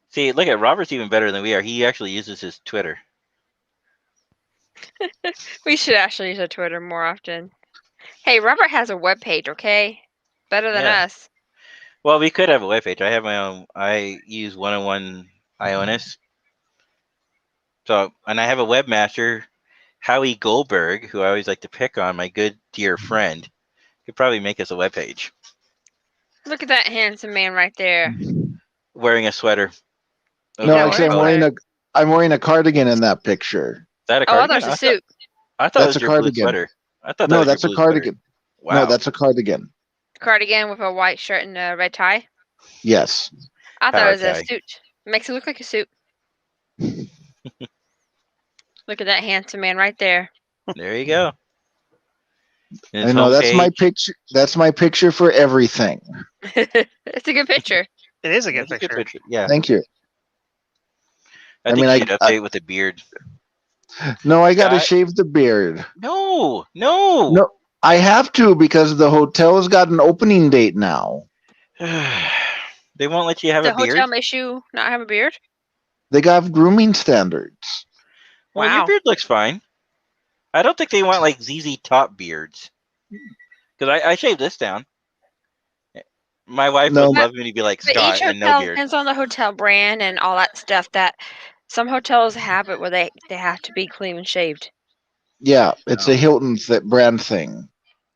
See, look at Robert's even better than we are. He actually uses his Twitter. We should actually use our Twitter more often. Hey, Robert has a webpage, okay? Better than Yeah. us. Well, we could have a webpage. I have my own. I use 101 Ionis. So, and I have a webmaster, Howie Goldberg, who I always like to pick on, my good dear friend. Could probably make us a webpage. Look at that handsome man right there. Wearing a sweater. He's No, not actually, wearing a I'm wearing a cardigan in that picture. Is that a Oh, I cardigan? thought it was a suit. I thought it That's was a your blue cardigan. sweater. I thought that No, was that's your a blue sweater. cardigan. Wow. No, that's a cardigan. Cardigan with a white shirt and a red tie. Yes. I thought Power it was a tie. suit. Makes it look like a suit. Look at that handsome man right there. There you go. His I know that's my homepage. picture. That's my picture for everything. It's a good picture. It is a good That's a picture. Yeah. Thank you. I I think mean, you I- should update with a beard. No, I got to Scott? shave the beard. No. No, I have to because the hotel's got an opening date now. They won't let you have The a beard. hotel makes you not have a beard? They got grooming standards. Well, your Wow. beard looks fine. I don't think they want like ZZ Top beards. Because I shaved this down. My wife No. would love me to be like But Scott each and no hotel beard. depends on the hotel brand and all that stuff. That some hotels have it where they have to be clean and shaved. Yeah, it's Oh. a Hilton's that brand thing.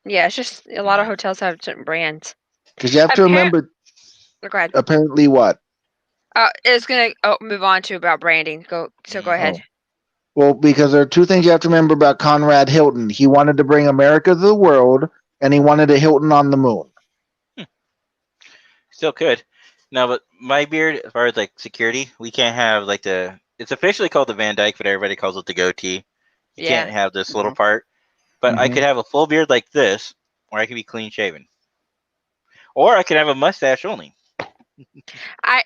Yeah, it's just a lot of hotels have certain brands. Because you have to Apparent- remember, Go ahead. apparently, what? It's gonna move on to about branding. Go ahead. Oh. Well, because there are two things you have to remember about Conrad Hilton. He wanted to bring America to the world, and he wanted a Hilton on the moon. Still could. No, but my beard, as far as like security, we can't have like the. It's officially called the Van Dyke, but everybody calls it the goatee. You Yeah. can't have this little part. But I Mhm. could have a full beard like this, or I could be clean shaven. Or I could have a mustache only. I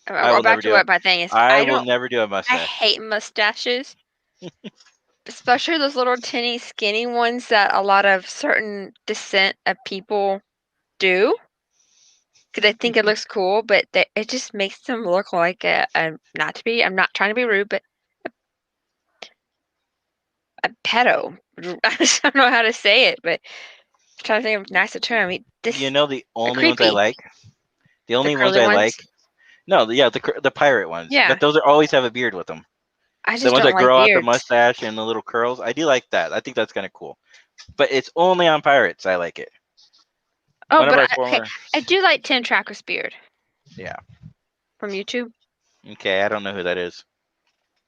will never back to do what it. my thing is. I will don't. never do a I mustache. hate mustaches, especially those little tinny, skinny ones that a lot of certain descent of people do. Because they think it looks cool, but it just makes them look like I'm not trying to be rude, but a pedo. I just don't know how to say it, but I'm trying to think of a nicer term. I mean, You know the only ones I creepy. like? The only ones curly I ones? like? No, the pirate ones. Yeah. But those are always have a beard with them. I just The ones don't that like grow out the beards. mustache and the little curls. I do like that. I think that's kind of cool. But it's only on pirates I like it. Oh, One of but our former. I do like Tim Tracker's beard. Yeah. From YouTube. Okay, I don't know who that is.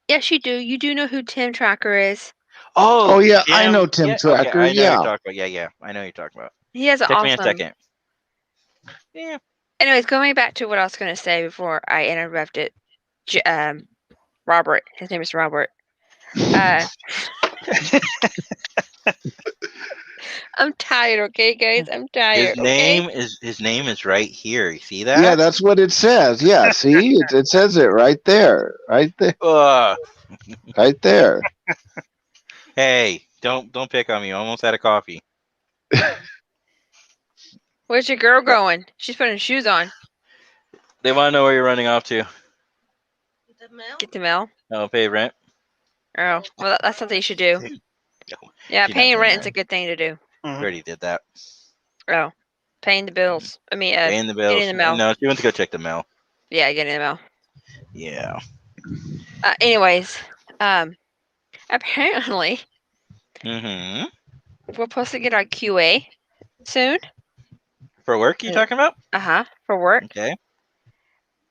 Yes, you do. You do know who Tim Tracker is. Oh, yeah, I know Jim- Tim yeah, Tracker, Okay, I know who yeah. you're talking about. Yeah, I know who you're talking about. He has an Text me in a awesome. second. Yeah. Anyways, going back to what I was going to say before I interrupted, Robert. His name is Robert. I'm tired. Okay, guys, I'm tired. His name is right here. You see that? Yeah, that's what it says. Yeah, see? It says it right there. Right there. Ugh. Right there. Hey, don't pick on me. I almost had a coffee. Where's your girl going? She's putting shoes on. They want to know where you're running off to. Get the mail. Oh, pay rent. Oh, well, that's something you should do. Yeah, She's not paying doing rent is that. a good thing to do. We already did that. Oh, paying the bills. I mean, Paying the bills. getting the mail. No, she went to go check the mail. Yeah, getting the mail. Yeah. Anyways, apparently Mm-hmm. we're supposed to get our QA soon. For work, you talking about? For work. Okay.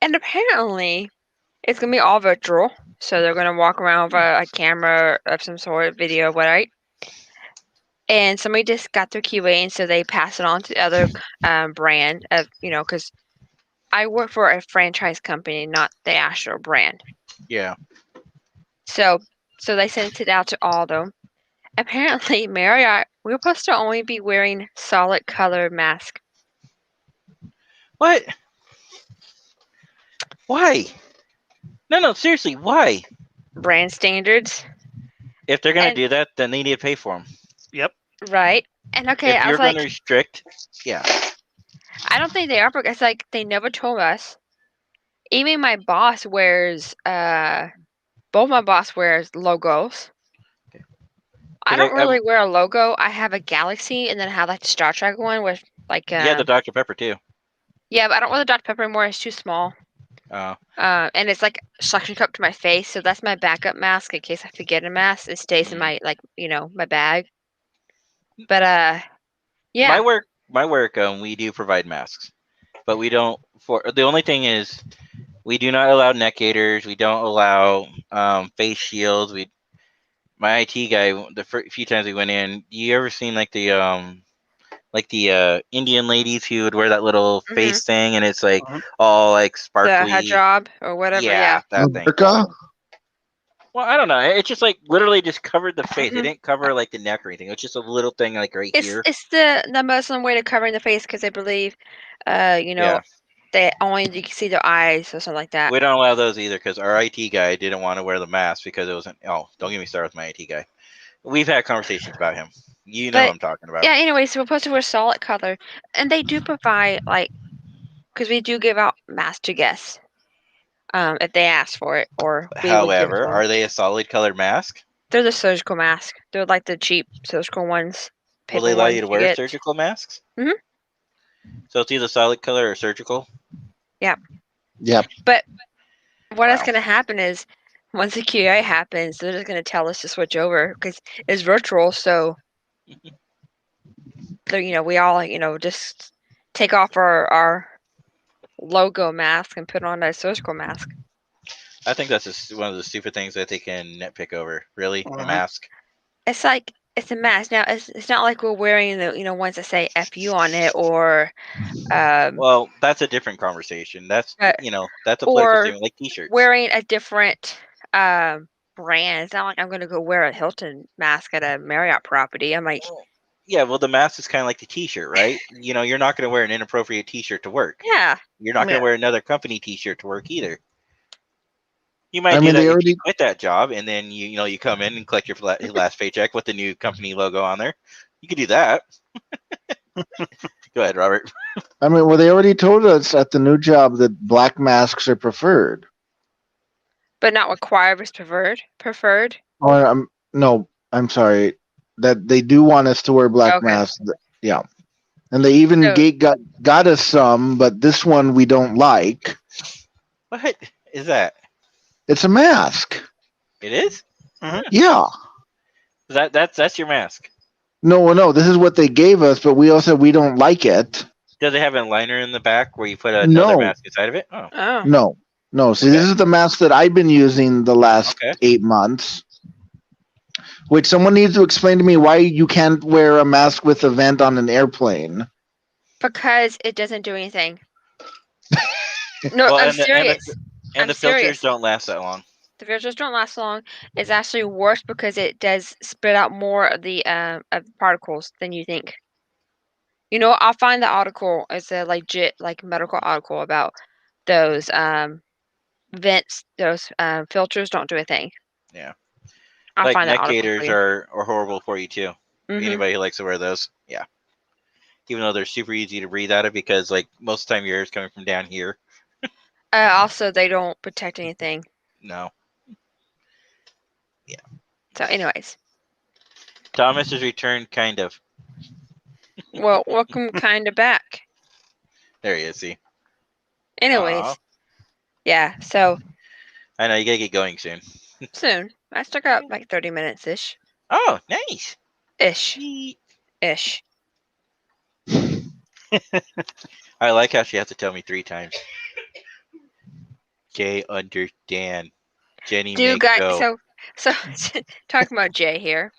And apparently it's gonna be all virtual. So they're gonna walk around with a camera of some sort, video, whatever. And somebody just got their QA, and so they pass it on to the other brand of, because I work for a franchise company, not the actual brand. Yeah. So they sent it out to all of them. Apparently, Marriott, we're supposed to only be wearing solid color mask. What? Why? No, seriously, why? Brand standards, If they're gonna And- do that, then they need to pay for them. Yep. right? And okay, If I you're was like, gonna restrict, yeah. I don't think they are because like they never told us. Even my boss wears both my boss wears logos. Okay. I 'Cause don't really wear a logo. I have a Galaxy and then I have like the Star Trek one with like Yeah, the Dr Pepper too. yeah, but I don't wear the Dr. Pepper anymore. It's too small. Oh, And it's like suction cup to my face, so that's my backup mask in case I forget a mask. It stays in my like my bag. But yeah, my work, we do provide masks, but we don't. For the only thing is, we do not allow neck gaiters. We don't allow face shields. My IT guy, the few times we went in, you ever seen like the Indian ladies who would wear that little Mhm. face thing, and it's like Mhm. all like the sparkly. hijab or whatever. Yeah, that thing. Burqa? Well, I don't know. It's just like literally just covered the face. It Mhm. didn't cover like the neck or anything. It was just a little thing like right here. It's the Muslim way to covering the face because they believe, Yeah. they only you can see their eyes or something like that. We don't allow those either because our IT guy didn't want to wear the mask because it wasn't. Oh, don't get me started with my IT guy. We've had conversations about him. You know But- what I'm talking about. Yeah. Anyway, so we're supposed to wear solid color, and they do provide like because we do give out masks to guests, if they ask for it, or we would give it to However, them. are they a solid colored mask? They're the surgical mask. They're like the cheap surgical ones. Will they paper allow ones you to wear get. surgical masks? Mhm. So it's either solid color or surgical. Yep. But what is Wow. going to happen is once the QA happens, they're just going to tell us to switch over because it's virtual. So, we all, just take off our logo mask and put on a surgical mask. I think that's just one of the stupid things that they can nitpick over. Really, a Mhm. mask. It's like it's a mask. Now, it's not like we're wearing the ones that say "FU" on it or Well, that's a different conversation. That's Uh, that's a political or statement, like T-shirts. wearing a different brand. It's not like I'm going to go wear a Hilton mask at a Marriott property. I'm like, Yeah, well, the mask is kind of like the T-shirt, right? You're not going to wear an inappropriate T-shirt to work. yeah. You're not going Yeah. to wear another company T-shirt to work either. You might I do mean, that they if already. you quit that job, and then you come in and collect your last paycheck with the new company logo on there. You could do that. Go ahead, Robert. I mean, well, they already told us at the new job that black masks are preferred. But not required, was preferred. Or no, I'm sorry, that they do want us to wear black Okay. masks. Yeah, and they even So- got us some, but this one we don't like. What is that? It's a mask. It is? Yeah. That's your mask. No, this is what they gave us, but we all said we don't like it. Does it have a liner in the back where you put another No. mask inside of it? Oh, Oh. No. See, this is the mask that I've been using the last Okay. 8 months. Which someone needs to explain to me why you can't wear a mask with a vent on an airplane. Because it doesn't do anything. No, Well, I'm and the- serious. and I'm the filters serious. don't last that long. The filters don't last long. It's actually worse because it does spit out more of the particles than you think. I'll find the article. It's a legit medical article about those vents. Those filters don't do a thing. Yeah. I'll Like find that neck article gaiters for you. are horrible for you too. Mhm. Anybody who likes to wear those, yeah. Even though they're super easy to breathe out of because like most of the time your air is coming from down here. Also, they don't protect anything. No. So, anyways, Thomas has returned, kind of. well, welcome kind of back. There he is. See. Anyways, Aw. yeah. So I know you gotta get going soon. soon. I still got like 30 minutes ish. Oh, nice. Ish. Neat. Ish. I like how she has to tell me 3 times. Jay, understand. Jenny, Do make guys? go. So talking about Jay here.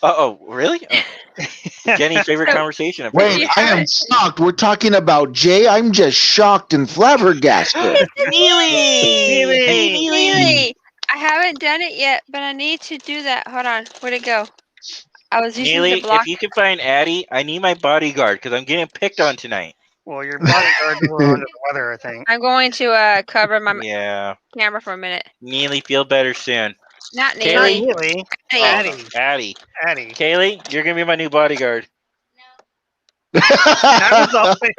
Oh, really? Oh. Jenny's favorite So- conversation. You Wait, I am haven't- shocked. We're talking about Jay. I'm just shocked and flabbergasted. Neely! Hey, Neely, I haven't done it yet, but I need to do that. Hold on. Where'd it go? I was using Neely, the block. if you can find Addie, I need my bodyguard because I'm getting picked on tonight. Well, your bodyguards were under the weather, I think. I'm going to cover my Yeah. camera for a minute. Neely, feel better soon. Not Not Kaylee? Neely. really. Hey, Oh, Addie. no. Addie. Addie. Kaylee, you're gonna be my new bodyguard. That was all it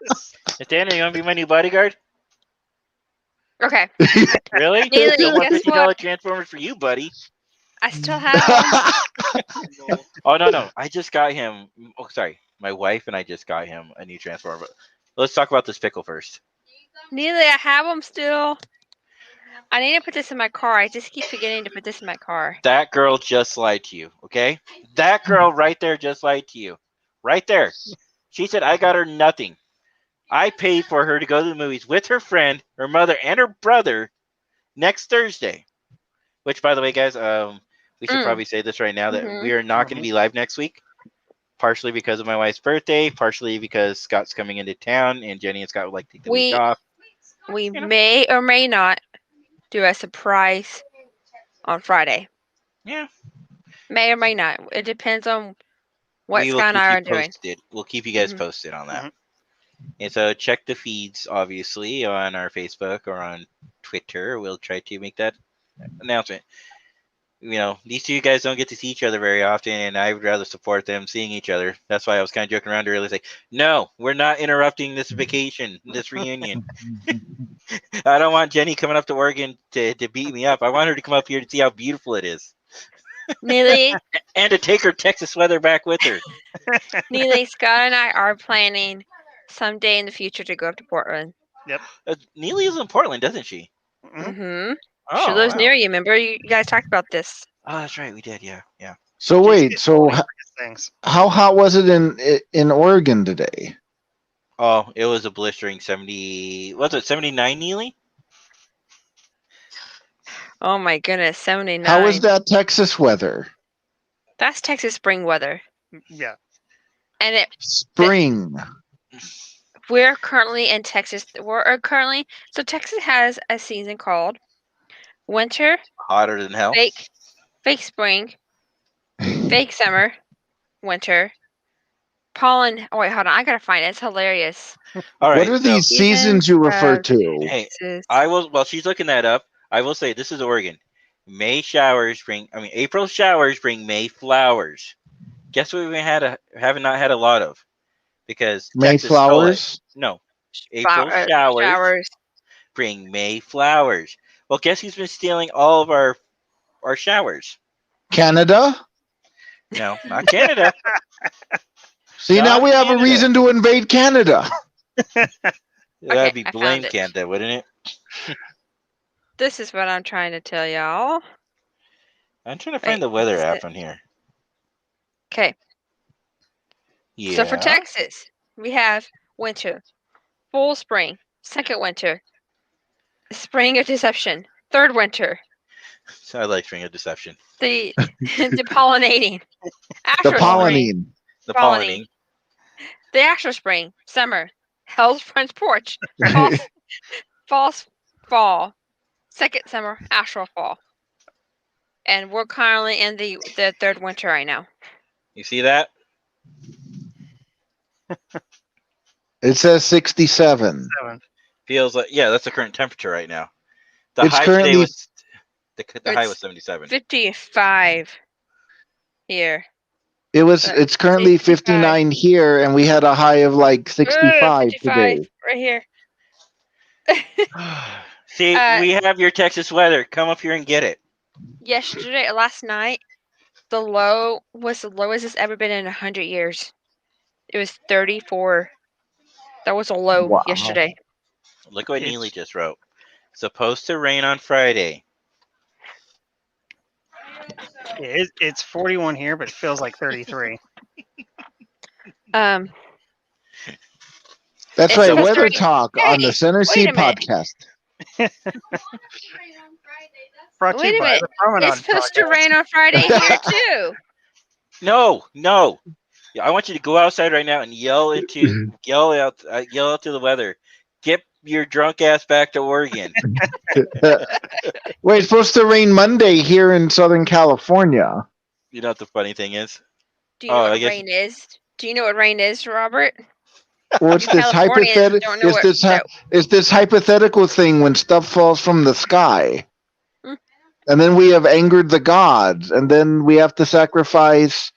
has. Nathaniel, you wanna be my new bodyguard? Okay. Really? Neely, No more guess $50 what? Transformers for you, buddy. I still have them. Oh no, I just got him. Oh, sorry, my wife and I just got him a new Transformer. But let's talk about this pickle first. Neely, I have them still. I need to put this in my car. I just keep forgetting to put this in my car. That girl just lied to you. Okay, that girl right there just lied to you. Right there. She said I got her nothing. I paid for her to go to the movies with her friend, her mother, and her brother next Thursday. Which, by the way, guys, we should probably say this right now that Mhm. we are not going to be live next week. Partially because of my wife's birthday, partially because Scott's coming into town and Jenny and Scott would like to take the week off. We may or may not do a surprise on Friday. Yeah. May or may not. It depends on what We will Scott and keep I you are doing. posted. We'll keep you guys Mhm. posted on that. And so check the feeds, obviously, on our Facebook or on Twitter. We'll try to make that announcement. You know, these two guys don't get to see each other very often, and I would rather support them seeing each other. That's why I was kind of joking around earlier, like, no, we're not interrupting this vacation, this reunion. I don't want Jenny coming up to Oregon to beat me up. I want her to come up here to see how beautiful it is. Neely, And to take her Texas weather back with her. Neely, Scott and I are planning someday in the future to go up to Portland. Neely is in Portland, doesn't she? Mm-hmm. Oh, She lives wow. near you. Remember, you guys talked about this. Oh, that's right. We did. Yeah. So wait, so Things. how hot was it in Oregon today? Oh, it was a blistering 70. Was it 79, Neely? Oh my goodness, 79. How was that Texas weather? That's Texas spring weather. Yeah. And Spring. we're currently in Texas. So Texas has a season called winter, Hotter than hell. fake spring, fake summer, winter, pollen. Oh wait, hold on. I gotta find it. It's hilarious. All right. What are so- these seasons you refer to? Hey, Texas. I will. While she's looking that up, I will say this is Oregon. April showers bring May flowers. Guess what we have not had a lot of? Because Texas stole it. Mayflowers? No. April showers bring May flowers. Well, guess who's been stealing all of our showers? Canada? No, not Canada. See, now Not we have a Canada. reason to invade Canada. That'd be I found blame it. Canada, wouldn't it? This is what I'm trying to tell y'all. I'm trying to find the weather is app it? on here. Okay. Yeah. So for Texas, we have winter, full spring, second winter, spring of deception, third winter, So I like Spring of Deception. the pollinating, The actual spring, pollinine. The Pollinating. pollinating. the actual spring, summer, Hell's Front Porch, fall, second summer, actual fall. And we're currently in the third winter right now. You see that? It says 67. 7. Feels like the current temperature right now. The It's high today currently- was the high It's was 77. 55 here. It's currently 59 here, and we had a high of like 65 today. right here. See, we have your Texas weather. Come up here and get it. Last night, the low was the lowest it's ever been in 100 years. It was 34. That was a low Wow. yesterday. Look what It's- Neely just wrote. Supposed to rain on Friday. It's 41 here, but it feels like 33. That's It's right, supposed to Weather rain- Talk on Hey, the Center wait Seat a minute. podcast. Brought to Wait you a by minute. the Promenade It's supposed to Podcast. rain on Friday here too. No. Yeah, I want you to go outside right now and yell out to the weather. Get your drunk ass back to Oregon. Wait, it's supposed to rain Monday here in Southern California. You know what the funny thing is? Do you know I what guess- rain is? Do you know what rain is, Robert? Well, it's You this Californians don't know what that. it's this hypothetical thing when stuff falls from the sky, Hmm. and then we have angered the gods, and then we have to sacrifice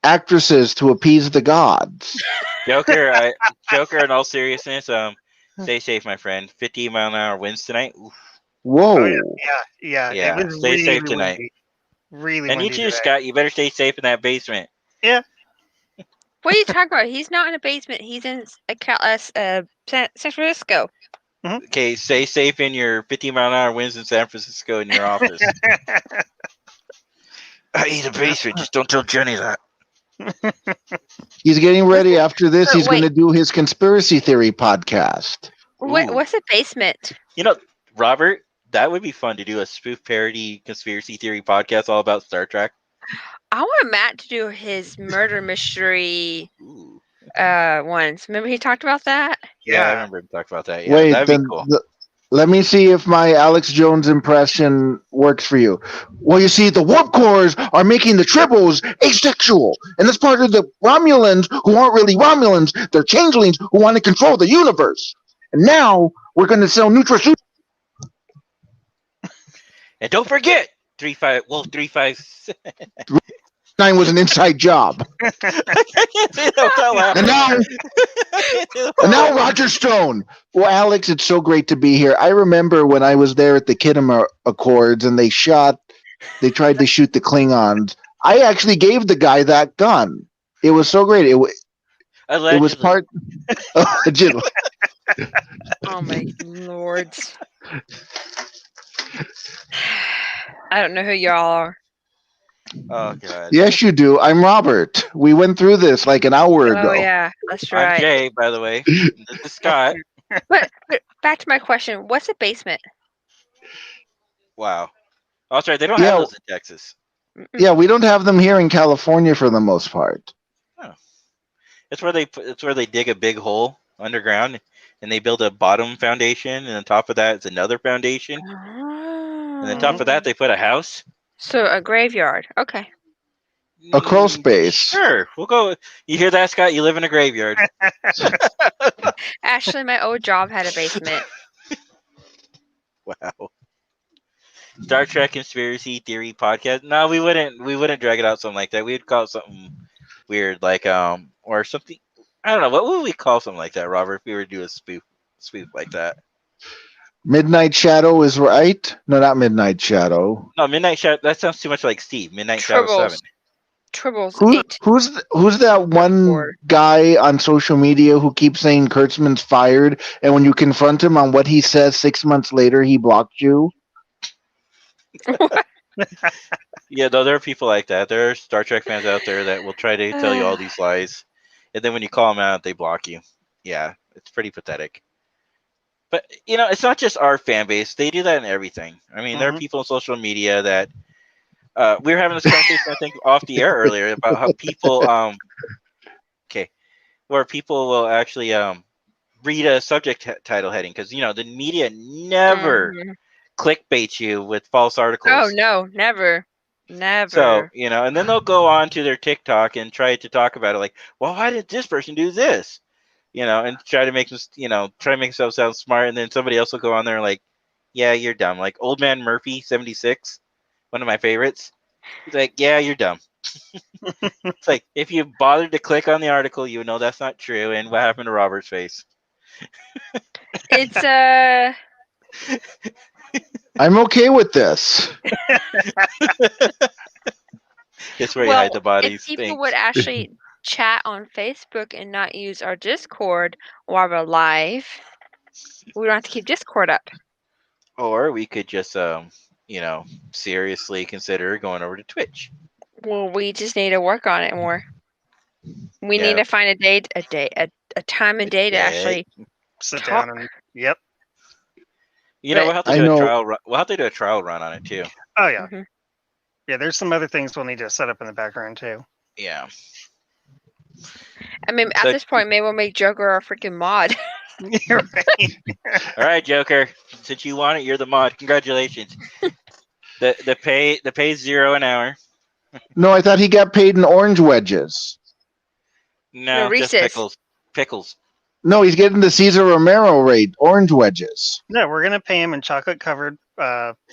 actresses to appease the gods. Joker. In all seriousness, stay safe, my friend. 50-mile-an-hour winds tonight. Oof. Oh Whoa! yeah. It Yeah, was stay really safe tonight. windy. Really And you windy too, today. Scott. You better stay safe in that basement. Yeah. What are you talking about? He's not in a basement. He's in San Francisco. Okay, stay safe in your 50-mile-an-hour winds in San Francisco in your office. I eat a basement. Just don't tell Jenny that. He's getting ready. After this, But he's going to wait. do his conspiracy theory podcast. Ooh. What's a basement? You know, Robert, that would be fun to do a spoof parody conspiracy theory podcast all about Star Trek. I want Matt to do his murder mystery Ooh. ones. Remember he talked about that? Yeah, I Yeah. remember him talking about that. Yeah, Wait, that'd be then cool. let me see if my Alex Jones impression works for you. Well, you see, the warp cores are making the tribbles asexual, and that's part of the Romulans who aren't really Romulans. They're changelings who want to control the universe. And now we're going to sell nutraceuticals. And don't forget, 3-5. 9 was an inside job. I can't say that without laughing. And now Roger Stone. Well, Alex, it's so great to be here. I remember when I was there at the Kinema Accords and they tried to shoot the Klingons. I actually gave the guy that gun. It was so great. It was Allegedly. part allegedly. Oh my lords. I don't know who y'all are. Oh god. Yes, you do. I'm Robert. We went through this like an hour ago. Oh yeah, that's I'm right. Jay, by the way. This is Scott. But back to my question: what's a basement? Wow. Oh, that's right. They don't Yeah. have those in Texas. Yeah, we don't have them here in California for the most part. It's where they dig a big hole underground and they build a bottom foundation, and on top of that is another foundation, and on top of that they put a house. So a graveyard. Okay. A crawl space. Sure, we'll go. You hear that, Scott? You live in a graveyard. Actually, my old job had a basement. Wow. Star Trek conspiracy theory podcast. No, we wouldn't drag it out something like that. We'd call it something weird, like or something. I don't know. What would we call something like that, Robert? If we were to do a spoof like that. Midnight Shadow is right. No, not Midnight Shadow. No, Midnight Shadow. That sounds too much like Steve. Midnight Shadow Tribbles. 7. Tribbles 8. Who's that one Board. guy on social media who keeps saying Kurtzman's fired, and when you confront him on what he says 6 months later, he blocked you? Yeah, though there are people like that. There are Star Trek fans out there that will try to tell you all these lies, and then when you call them out, they block you. Yeah, it's pretty pathetic. But it's not just our fan base. They do that in everything. I mean, there are people on social media that we were having this conversation, I think, off the air earlier about how people where people will actually read a subject title heading because the media never clickbaits you with false articles. Oh no, never. So, and then they'll go on to their TikTok and try to talk about it like, well, why did this person do this? And try to make them, try to make themselves sound smart. And then somebody else will go on there and like, yeah, you're dumb. Like Old Man Murphy, 76, one of my favorites. He's like, yeah, you're dumb. It's like, if you bothered to click on the article, you would know that's not true. And what happened to Robert's face? It's I'm okay with this. It's where you hide the bodies. if people Thanks. would actually chat on Facebook and not use our Discord while we're live, we don't have to keep Discord up. Or we could just, seriously consider going over to Twitch. Well, we just need to work on it more. We Yeah. need to find a time and day to actually Sit talk. down and yep. We'll have to I do know- a trial run. We'll have to do a trial run on it too. Oh yeah. Mhm. Yeah, there's some other things we'll need to set up in the background too. Yeah. I mean, at So- this point, maybe we'll make Joker our freaking mod. Right. All right, Joker. Since you want it, you're the mod. Congratulations. the pay is $0 an hour. No, I thought he got paid in orange wedges. No, No, just Reese's. pickles. Pickles. No, he's getting the Cesar Romero rate, orange wedges. No, we're gonna pay him in chocolate-covered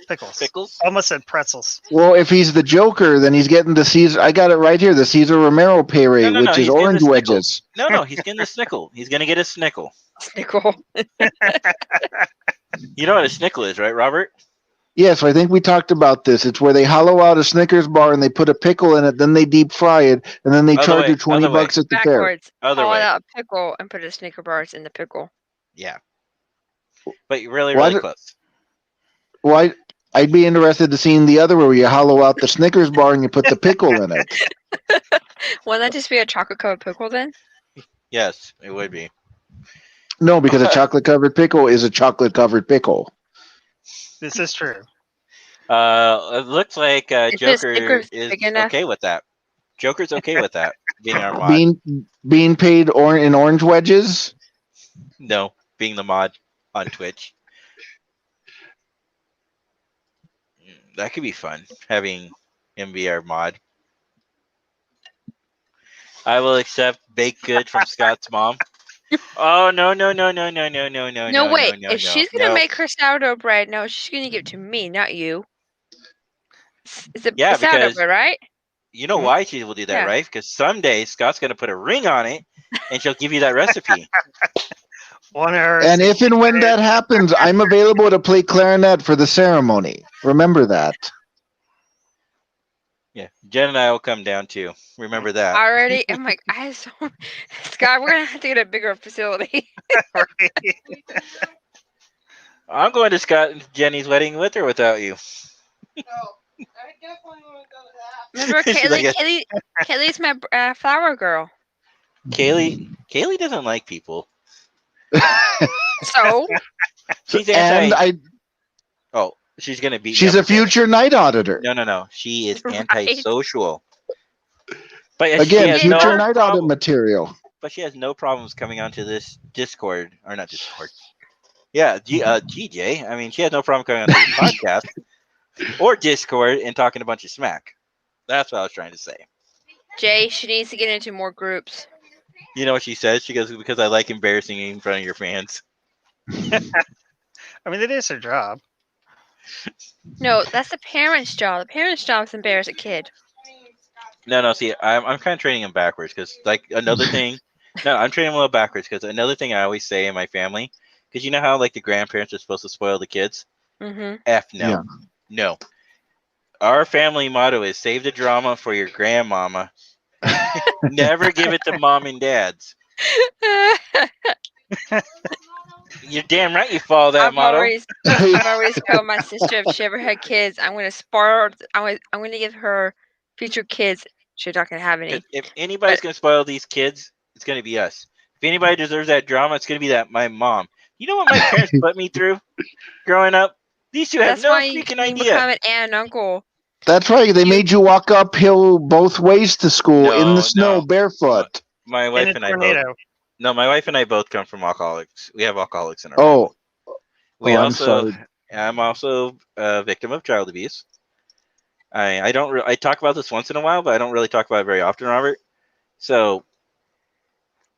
pickles. Pickles. Almost said pretzels. Well, if he's the Joker, then he's getting the Cesar. I got it right here, the Cesar Romero pay rate, No, which is he's getting orange the snickle. wedges. No, he's getting the snickle. He's gonna get a snickle. Snickle. You know what a snickle is, right, Robert? Yes, I think we talked about this. It's where they hollow out a Snickers bar and they put a pickle in it, then they deep fry it, and then they Other charge way, you 20 other way. bucks at the fair. Backwards. Other Hollow way. out a pickle and put a Snicker bars in the pickle. Yeah. But you're really, Why really do- close. Well, I'd be interested to seeing the other where you hollow out the Snickers bar and you put the pickle in it. Wouldn't that just be a chocolate covered pickle then? Yes, it would be. No, because a chocolate covered pickle is a chocolate covered pickle. This is true. It looks like Is this Joker Snickers is big enough? okay with that. Joker's okay with that being our mod. Being paid in orange wedges. No, being the mod on Twitch. That could be fun, having him be our mod. I will accept baked good from Scott's mom. Oh no. No, wait. If she's gonna make her sourdough bread, no, she's gonna give it to me, not you. It's a Yeah, sourdough because- bread, right? You know why she will do that, Yeah. right? Because someday Scott's gonna put a ring on it and she'll give you that recipe. 1 hour. And if and when that happens, I'm available to play clarinet for the ceremony. Remember that. Yeah. Jen and I will come down too. Remember that. Already, I'm like, Scott, we're gonna have to get a bigger facility. I'm going to Scott and Jenny's wedding with or without you. I definitely want to go to that. Remember, She's like Kaylee's my flower girl. Kaylee doesn't like people. So She's And anti. Oh, she's gonna beat. me she's up a for saying it. future night auditor. No. She is Right. antisocial. But she Again, has future no night audit problem. material. But she has no problems coming onto this Discord or not Discord. Yeah, GJ. I mean, she has no problem coming onto this podcast or Discord and talking a bunch of smack. That's what I was trying to say. Jay, she needs to get into more groups. You know what she says? She goes, "Because I like embarrassing you in front of your fans." I mean, it is her job. No, that's the parents' job. The parents' job is to embarrass a kid. No. See, I'm kind of training him backwards because, like, another thing. No, I'm training him a little backwards because another thing I always say in my family, because you know how like the grandparents are supposed to spoil the kids. Mm-hmm. No, Yeah. no. Our family motto is save the drama for your grandmama. Never give it to mom and dad's. You're damn right you follow that motto. I've always told my sister if she ever had kids, I'm gonna spoil. I'm gonna give her future kids. She's not gonna have any. 'Cause if anybody's gonna spoil these kids, it's gonna be us. If anybody deserves that drama, it's gonna be my mom. You know what my parents put me through growing up? These two have That's no why you freaking can idea. become an aunt and uncle. That's right. They made you walk uphill both ways to school in No, the snow no. barefoot. My In wife a and I both. tornado. No, my wife and I both come from alcoholics. We have alcoholics in our. Oh, We I'm also. sorry. I'm also a victim of child abuse. I don't. I talk about this once in a while, but I don't really talk about it very often, Robert. So,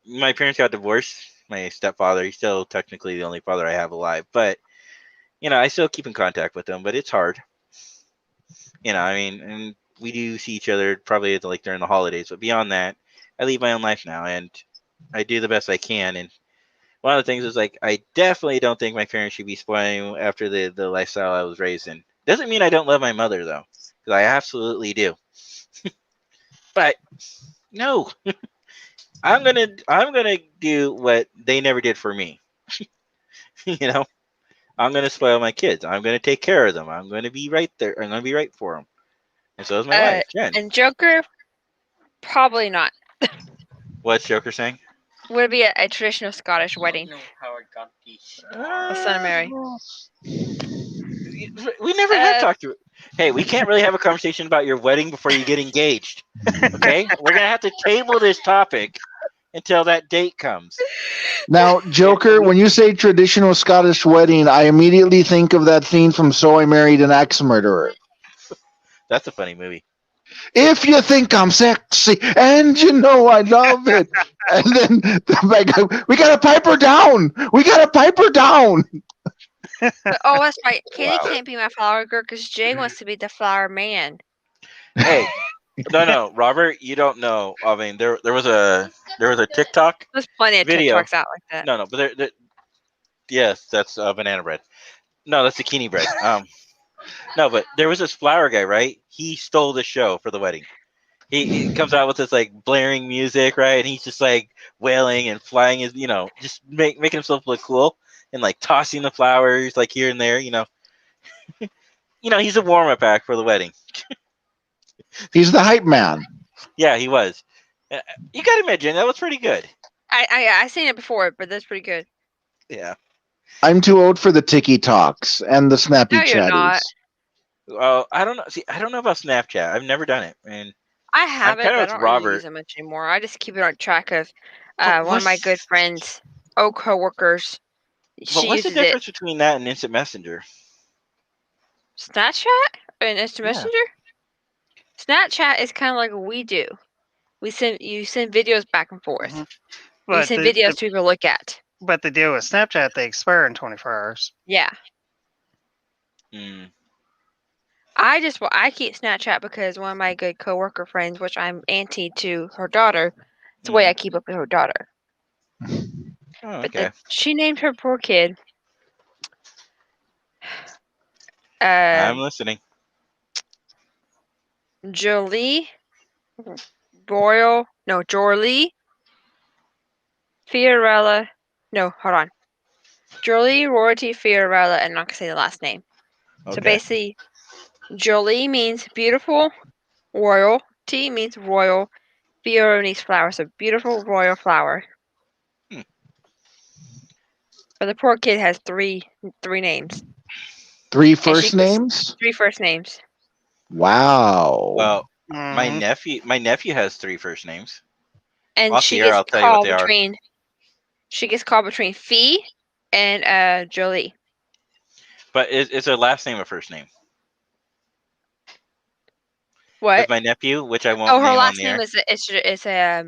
my parents got divorced. My stepfather, he's still technically the only father I have alive, but I still keep in contact with him. But it's hard. I mean, and we do see each other probably like during the holidays, but beyond that, I lead my own life now, and I do the best I can. And one of the things is like I definitely don't think my parents should be spoiling after the lifestyle I was raised in. Doesn't mean I don't love my mother though, because I absolutely do. But no, I'm gonna do what they never did for me. I'm gonna spoil my kids. I'm gonna take care of them. I'm gonna be right there. I'm gonna be right for them. And so is my wife, Jen. And Joker, probably not. What's Joker saying? Would it be a traditional Scottish wedding? The son of Mary. We never have talked to it. Hey, we can't really have a conversation about your wedding before you get engaged. Okay? We're gonna have to table this topic until that date comes. Now, Joker, when you say traditional Scottish wedding, I immediately think of that scene from So I Married an Axe Murderer. That's a funny movie. If you think I'm sexy, and you know I love it, and then we gotta pipe her down. We gotta pipe her down. Oh, that's right. Katie Wow. can't be my flower girl because Jay wants to be the flower man. Hey, no, Robert, you don't know. I mean, there was a TikTok There's plenty of video. TikToks out like that. No, but yes, that's banana bread. No, that's zucchini bread. No, but there was this flower guy, right? He stole the show for the wedding. He comes out with this like blaring music, right? And he's just like wailing and flying his, just making himself look cool and like tossing the flowers like here and there. He's a warm up act for the wedding. He's the hype man. Yeah, he was. You gotta imagine that was pretty good. I seen it before, but that's pretty good. Yeah. I'm too old for the tiki talks and the snappy No, you're not. chatties. Well, I don't know. See, I don't know about Snapchat. I've never done it, and I have it, kinda but I with don't really Robert. use it much anymore. I just keep it on track of But one of my what's- good friends, coworkers. But She what's the uses it. difference between that and Instant Messenger? Snapchat and Instant Yeah. Messenger. Snapchat is kind of like what we do. You send videos back and forth. Mhm. You But send videos to people to look at. but the deal with Snapchat, they expire in 24 hours. Yeah. Mm. I keep Snapchat because one of my good coworker friends, which I'm auntie to her daughter, it's the way I keep up with her daughter. Oh, But okay. she named her poor kid. I'm listening. Jolie Fiorella. No, hold on. Jolie Royalty Fiorella, and I'm not gonna say the last name. Okay. So basically, Jolie means beautiful, royalty means royal, Fiora means flower, so beautiful royal flower. Hmm. But the poor kid has three names. Three And first names? 3 first names. Wow. Well, my Mhm. nephew has 3 first names. And Off she the air, gets I'll tell you what called they are. between Fee and Jolie. But is her last name a first name? What? Is my nephew, which I won't Oh, her name on last the name air. is a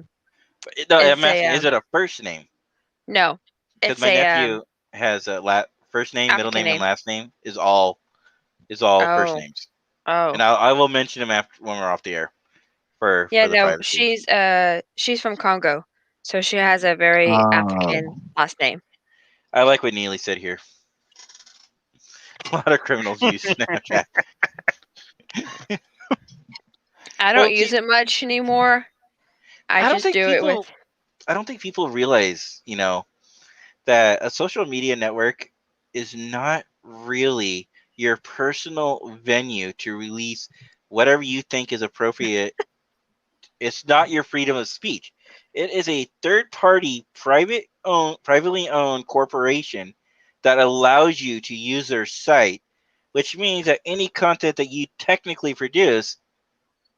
No, it's I'm asking, a is it a first name? no. Because It's my a nephew has a first name, middle African name, and name. last name is all first Oh. names. Oh. And I will mention him after when we're off the air for Yeah, the no, privacy. she's from Congo. So she has a very African last name. I like what Neely said here. A lot of criminals use Snapchat. I don't Well, use see, it much anymore. I don't just think do it with I don't think people realize, that a social media network is not really your personal venue to release whatever you think is appropriate. It's not your freedom of speech. It is a third party privately owned corporation that allows you to use their site, which means that any content that you technically produce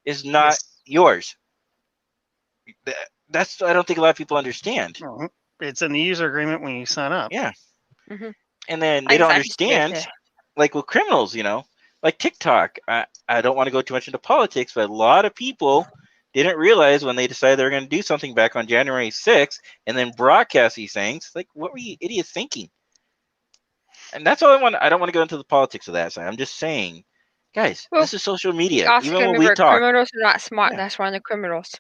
is not Yes. yours. That's I don't think a lot of people understand. Mhm. It's in the user agreement when you sign up. Yeah. Mhm. And then they Like I don't said, I just do it understand, to- like with criminals, like TikTok. I don't want to go too much into politics, but a lot of people didn't realize when they decided they were going to do something back on January 6th and then broadcast these things. Like, what were you idiots thinking? And that's all I want. I don't want to go into the politics of that side. I'm just saying, guys, Well, this is social you media. also Even gotta when we remember talk, criminals are not smart. Yeah. That's one of the criminals.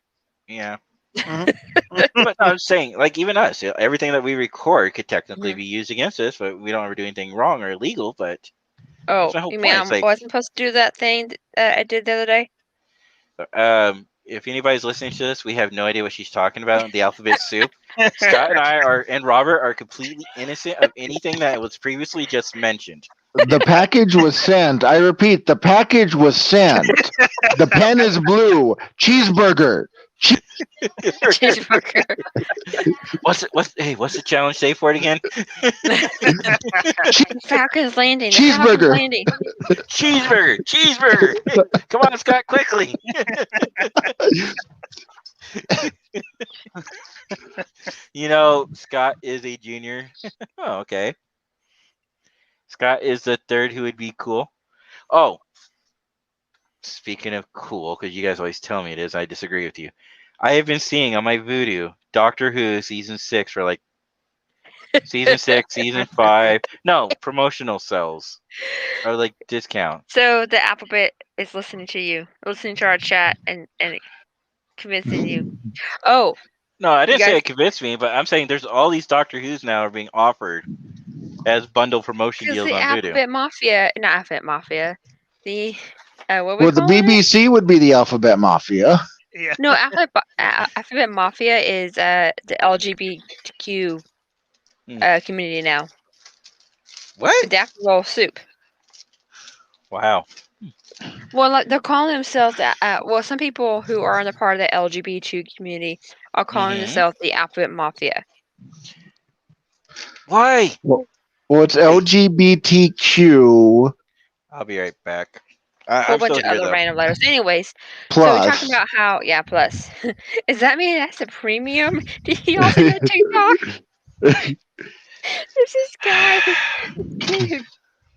yeah. Mhm. But no, I'm saying, like, even us, everything that we record could technically Mhm. be used against us, but we don't ever do anything wrong or illegal. But Oh, that's my whole you mean point. I It's like, wasn't supposed to do that thing that I did the other day? if anybody's listening to this, we have no idea what she's talking about. The alphabet soup. Scott and and Robert are completely innocent of anything that was previously just mentioned. The package was sent. I repeat, the package was sent. The pen is blue. Cheeseburger. Cheeseburger. What's the challenge? Say for it again. Falcon's Landing. The Cheeseburger. Falcon's Landing. Cheeseburger. Come on, Scott, quickly. Scott is a junior. Oh, okay. Scott is the third who would be cool. Oh, speaking of cool, because you guys always tell me it is, I disagree with you. I have been seeing on my Voodoo Doctor Who season 6 for like season 6, season 5. No, promotional sales or like discount. So the alphabet is listening to you, listening to our chat, and convincing you. Oh, No, I you didn't say guys, it convinced me, but I'm saying there's all these Doctor Who's now are being offered as bundle promotion because deals the on Voodoo. alphabet mafia, not alphabet mafia, the what we Well, the call it? BBC would be the Alphabet Mafia. Yeah. No, alphabet mafia is the LGBTQ community now. What? The after soup. Wow. Well, like they're calling themselves well, some people who are on the part of the LGBTQ community are calling Mhm. themselves the alphabet mafia. Why? Well, it's LGBTQ I'll be right back. Whole I'm bunch still of here other though. random letters. Anyways, so we're plus. talking about how plus. Does that mean that's a premium? Did you all see that TikTok? There's this guy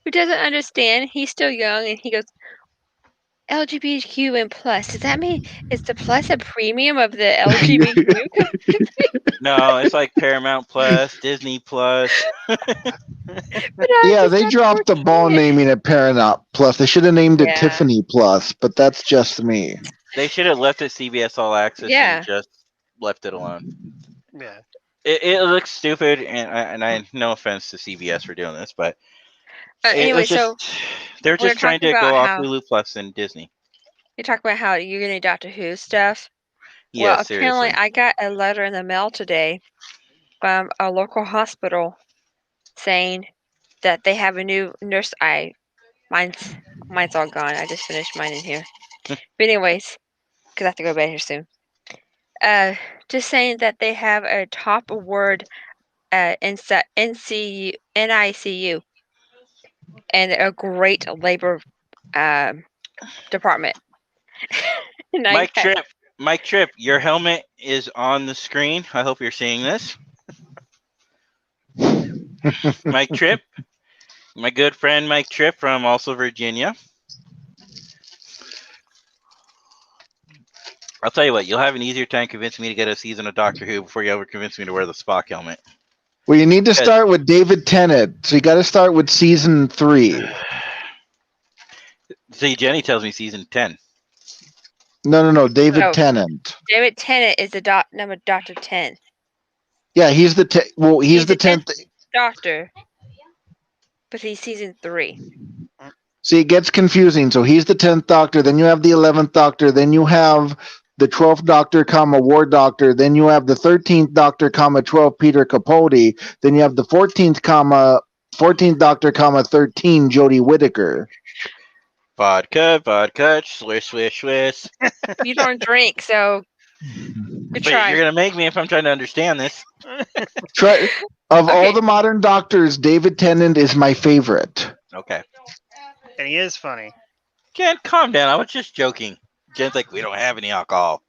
who doesn't understand. He's still young, and he goes, LGBTQ and plus. Does that mean is the plus a premium of the LGBTQ? No, it's like Paramount Plus, Disney Plus. But I Yeah, just they don't dropped the ball understand. naming it Paramount Plus. They should have named it Yeah. Tiffany Plus, but that's just me. They should have left it CBS All Access Yeah. and just left it alone. Yeah. It looks stupid, and I no offense to CBS for doing this, but it Anyway, was just so they're we're just trying talking to go about off how Hulu Plus and Disney. you talk about how you're getting Doctor Who stuff. Yeah, Well, apparently seriously. I got a letter in the mail today from a local hospital saying that they have a new nurse. Mine's all gone. I just finished mine in here. But anyways, because I have to go to bed here soon. Just saying that they have a top award NICU and a great labor department. And I got, Mike Tripp, your helmet is on the screen. I hope you're seeing this. Mike Tripp, my good friend Mike Tripp from also Virginia. I'll tell you what, you'll have an easier time convincing me to get a season of Doctor Who before you ever convince me to wear the Spock helmet. Well, you need to start with David Tennant, so you got to start with season 3. See, Jenny tells me season 10. No, David No. Tennant. David Tennant is the number Doctor 10. Yeah, he's the he's the 10th. Doctor, but he's season 3. See, it gets confusing. So he's the 10th Doctor, then you have the 11th Doctor, then you have the 12th Doctor, War Doctor, then you have the 13th Doctor, 12 Peter Capaldi, then you have the 14th Doctor, 13 Jodie Whittaker. Vodka, swish, swish, swish. You don't drink, so good But try. you're gonna make me if I'm trying to understand this. Of all the modern Doctors, David Tennant is my favorite. Okay. And he is funny. Jen, calm down. I was just joking. Jen's like, we don't have any alcohol.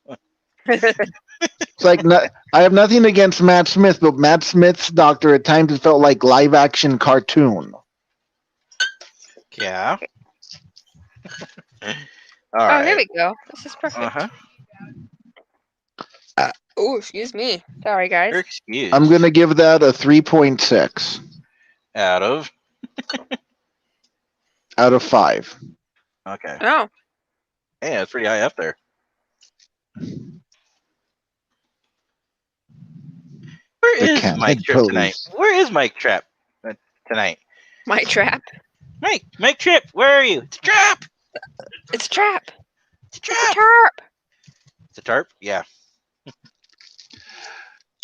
It's like I have nothing against Matt Smith, but Matt Smith's Doctor at times it felt like live action cartoon. Yeah. All Oh, right. there we go. This is perfect. Uh-huh. Oh, excuse me. Sorry, guys. You're excused. I'm gonna give that a 3.6 out of. out of 5. Okay. Oh, Hey, that's pretty high up there. Where is Mike Tripp tonight? Where is Mike Tripp tonight? my trap. Mike Tripp, where are you? It's a trap. It's a trap. It's a It's a trap. tarp. It's a tarp. Yeah.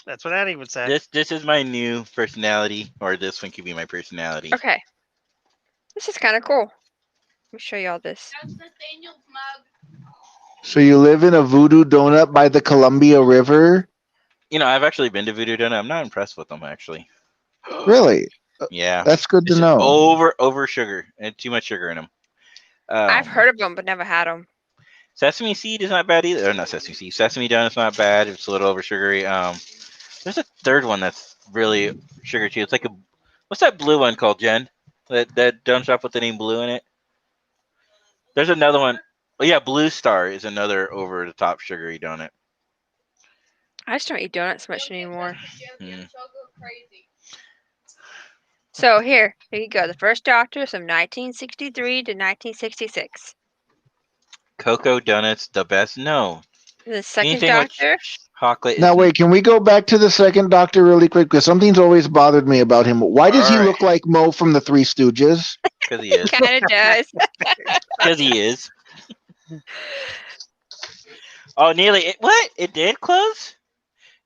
That's what Addie would say. This is my new personality, or this one could be my personality. Okay. This is kind of cool. Let me show y'all this. That's Nathaniel's mug. So you live in a voodoo donut by the Columbia River? You know, I've actually been to Voodoo Donut. I'm not impressed with them actually. Really? Yeah. That's good to It's know. over sugar and too much sugar in them. I've heard of them, but never had them. Sesame seed is not bad either. Or not sesame seed. Sesame donut's not bad. It's a little over sugary. There's a third one that's really sugar too. It's like what's that blue one called, Jen? That donut shop with the name Blue in it. There's another one. Oh yeah, Blue Star is another over the top sugary donut. I just don't eat donuts much anymore. Mm. So here you go. The first Doctor is from 1963 to 1966. Cocoa donuts, the best. No, The second anything with Doctor, chocolate Now is. wait, can we go back to the second Doctor really quick? Because something's always bothered me about him. Why does he Alright. look like Mo from the Three Stooges? Because he is. kind of does. Because he is. Oh, Neely, what? It did close? Is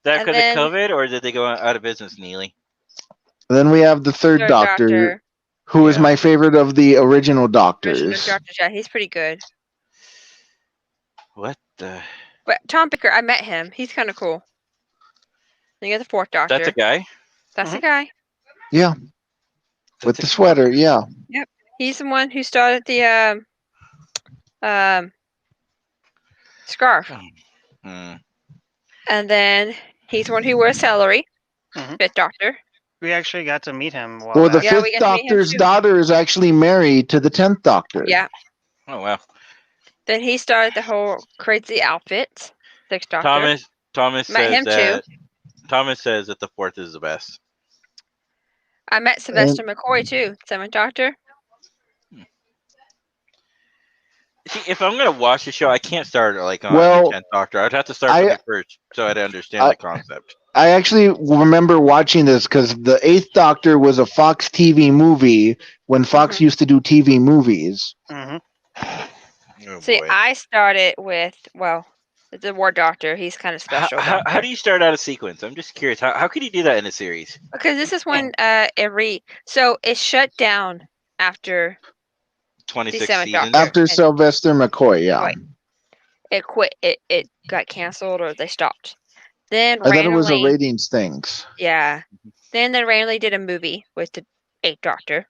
that And because then- of COVID, or did they go out of business, Neely? Then we have the third Third Doctor, who is Yeah. my favorite of the original Original Doctors. Doctor, yeah, he's pretty good. What the? But Tom Picker, I met him. He's kind of cool. Then you got the fourth Doctor. That's a guy? That's the guy. Yeah, with That's a the sweater. Yeah. He's the one who started the scarf. Hmm. And then he's the one who wears celery. Mhm. Fifth Doctor. We actually got to meet him. While Well, the back. Yeah, we fifth get to meet him Doctor's too. daughter is actually married to the 10th Doctor. Yeah. Oh, wow. Then he started the whole crazy outfit. Sixth Doctor. Thomas Met him says too. Thomas says that the fourth is the best. I met Sylvester McCoy too. Seventh Doctor. See, if I'm gonna watch the show, I can't start like on Well, the 10th Doctor. I'd have to start from the first, so I'd understand the concept. I actually remember watching this because the 8th Doctor was a Fox TV movie when Fox used to do TV movies. Mhm. Oh, See, boy. I started with the War Doctor. He's kind of special. How do you start out a sequence? I'm just curious. How could you do that in a series? Because this is when so it shut down after 26 December seasons. Doctor. After And- Sylvester McCoy, yeah. Right. It quit. It got canceled or they stopped. Then I thought it was a randomly, ratings things. yeah. Then they randomly did a movie with the Eighth Doctor.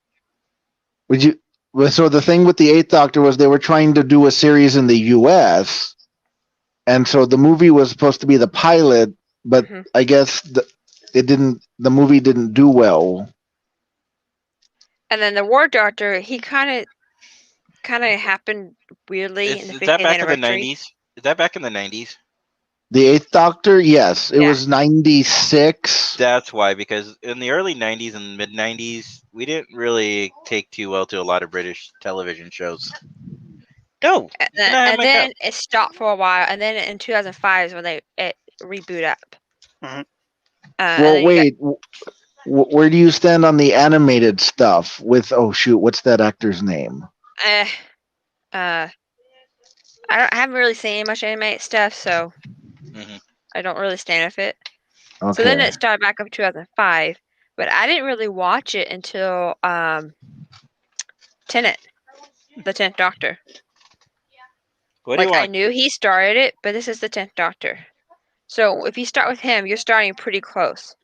Would you? Well, so the thing with the 8th Doctor was they were trying to do a series in the U.S. and so the movie was supposed to be the pilot, but Mhm. I guess it didn't. The movie didn't do well. And then the War Doctor, he kind of happened weirdly in Is the that 50th back in the anniversary. 90s? Is that back in the 90s? The 8th Doctor, yes, it Yeah. was 96. That's why, because in the early 90s and mid 90s, we didn't really take too well to a lot of British television shows. No. And Can I have my then it stopped for a while, and then in 2005 is when it reboot up. Mhm. And Well, then you wait. Where do you stand on the animated stuff with? Oh shoot, what's that actor's name? got, I haven't really seen much animated stuff, so Mhm. I don't really stand with it. Okay. So then it started back up in 2005, but I didn't really watch it until Tenet, the 10th Doctor. What do you Like I want? knew he started it, but this is the 10th Doctor. So if you start with him, you're starting pretty close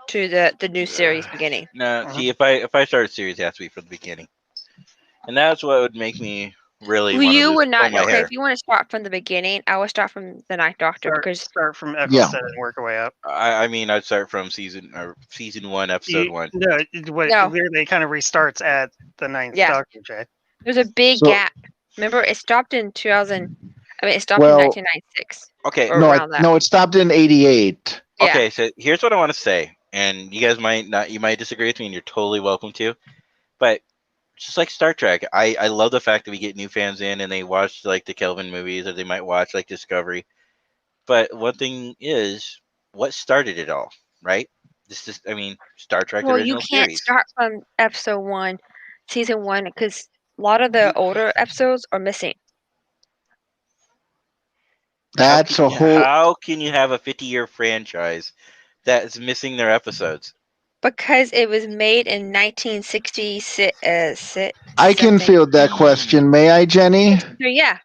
to the new series beginning. No, Mhm. see, if I start a series, it has to be from the beginning, and that's what would make me really Well, want to you lose would not. pull my Okay, hair. if you want to start from the beginning, I would start from the Ninth Doctor because Start from Eccleston and work our way up. I mean, I'd start from season 1, episode 1. No, No. it literally kind of restarts at the 9th Yeah. Doctor, Jay. there's a big So- gap. Remember, it stopped in 2000. I mean, it stopped Well, in 1996 Okay, or No, around that. no, it stopped in 88. Yeah. okay. So here's what I want to say, and you guys might not, you might disagree with me, and you're totally welcome to. But just like Star Trek, I love the fact that we get new fans in and they watch like the Kelvin movies, or they might watch like Discovery. But one thing is, what started it all, right? This is, I mean, Star Trek Well, you original can't series. start from episode 1, season 1, because a lot of the older episodes are missing. That's a whole. How can you have a 50-year franchise that's missing their episodes? Because it was made in 1966. I can something. field that question. May I, Jenny? So, yeah.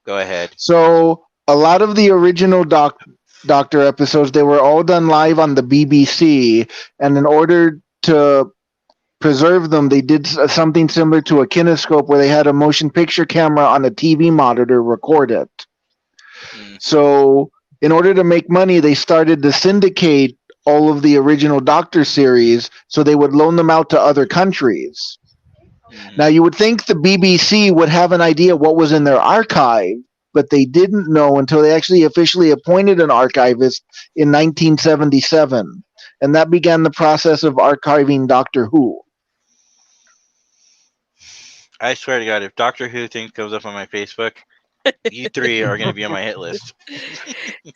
Go ahead. So a lot of the original Doctor episodes, they were all done live on the BBC, and in order to preserve them, they did something similar to a kinescope, where they had a motion picture camera on a TV monitor record it. Mm. So in order to make money, they started to syndicate all of the original Doctor series, so they would loan them out to other countries. Now, you would think the BBC would have an idea what was in their archive, but they didn't know until they actually officially appointed an archivist in 1977. And that began the process of archiving Doctor Who. I swear to God, if Doctor Who thing comes up on my Facebook, you three are going to be on my hit list.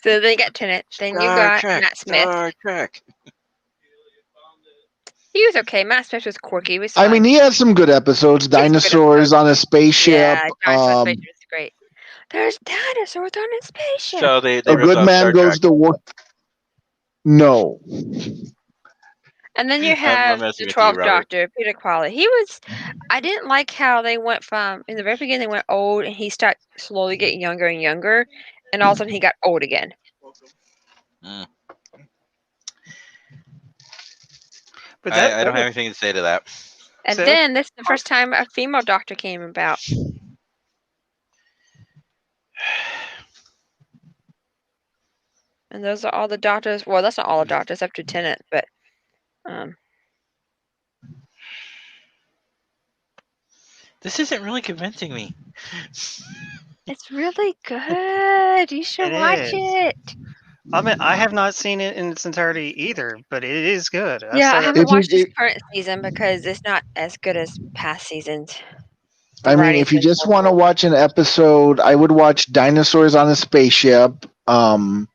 So then you got Tennant. Then you got Matt Smith. Star Trek. He was okay. Matt Smith was quirky. He was I fun. mean, he had some good episodes. He has good Dinosaurs on a spaceship. yeah, Dinosaur on a Spaceship is great. There's dinosaurs on a spaceship. So they A ripped Good off Man Star Goes Trek. to War. No. And then you I'm have messing the with you, 12th Robert. Doctor, Peter Capaldi. He was. I didn't like how they went from in the very beginning they went old and he started slowly getting younger and younger, and all of a sudden he got old again. But I don't have anything to say to that. And So- then this is the first time a female Doctor came about. And those are all the Doctors. Well, that's not all the Doctors up to Tennant, but This isn't really convincing me. it's really good. You should It watch is. it. I mean, I have not seen it in its entirety either, but it is good. I've Yeah, I said that- haven't If you- watched this it- current season because it's not as good as past seasons. The I mean, writing's if you been just want to horrible. watch an episode, I would watch Dinosaurs on a Spaceship. Mommy,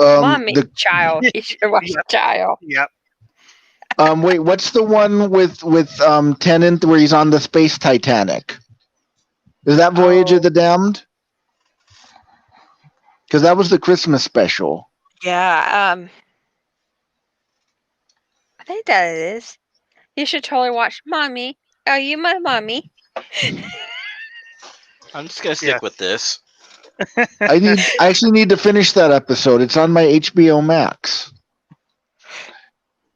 The Child. You should watch Yep. Child. Yep. wait, what's the one with Tennant where he's on the space Titanic? Is that Voyage Oh. of the Damned? Because that was the Christmas special. Yeah, I think that it is. You should totally watch Mommy. Are you my mommy? I'm just gonna stick Yeah. with this. I actually need to finish that episode. It's on my HBO Max.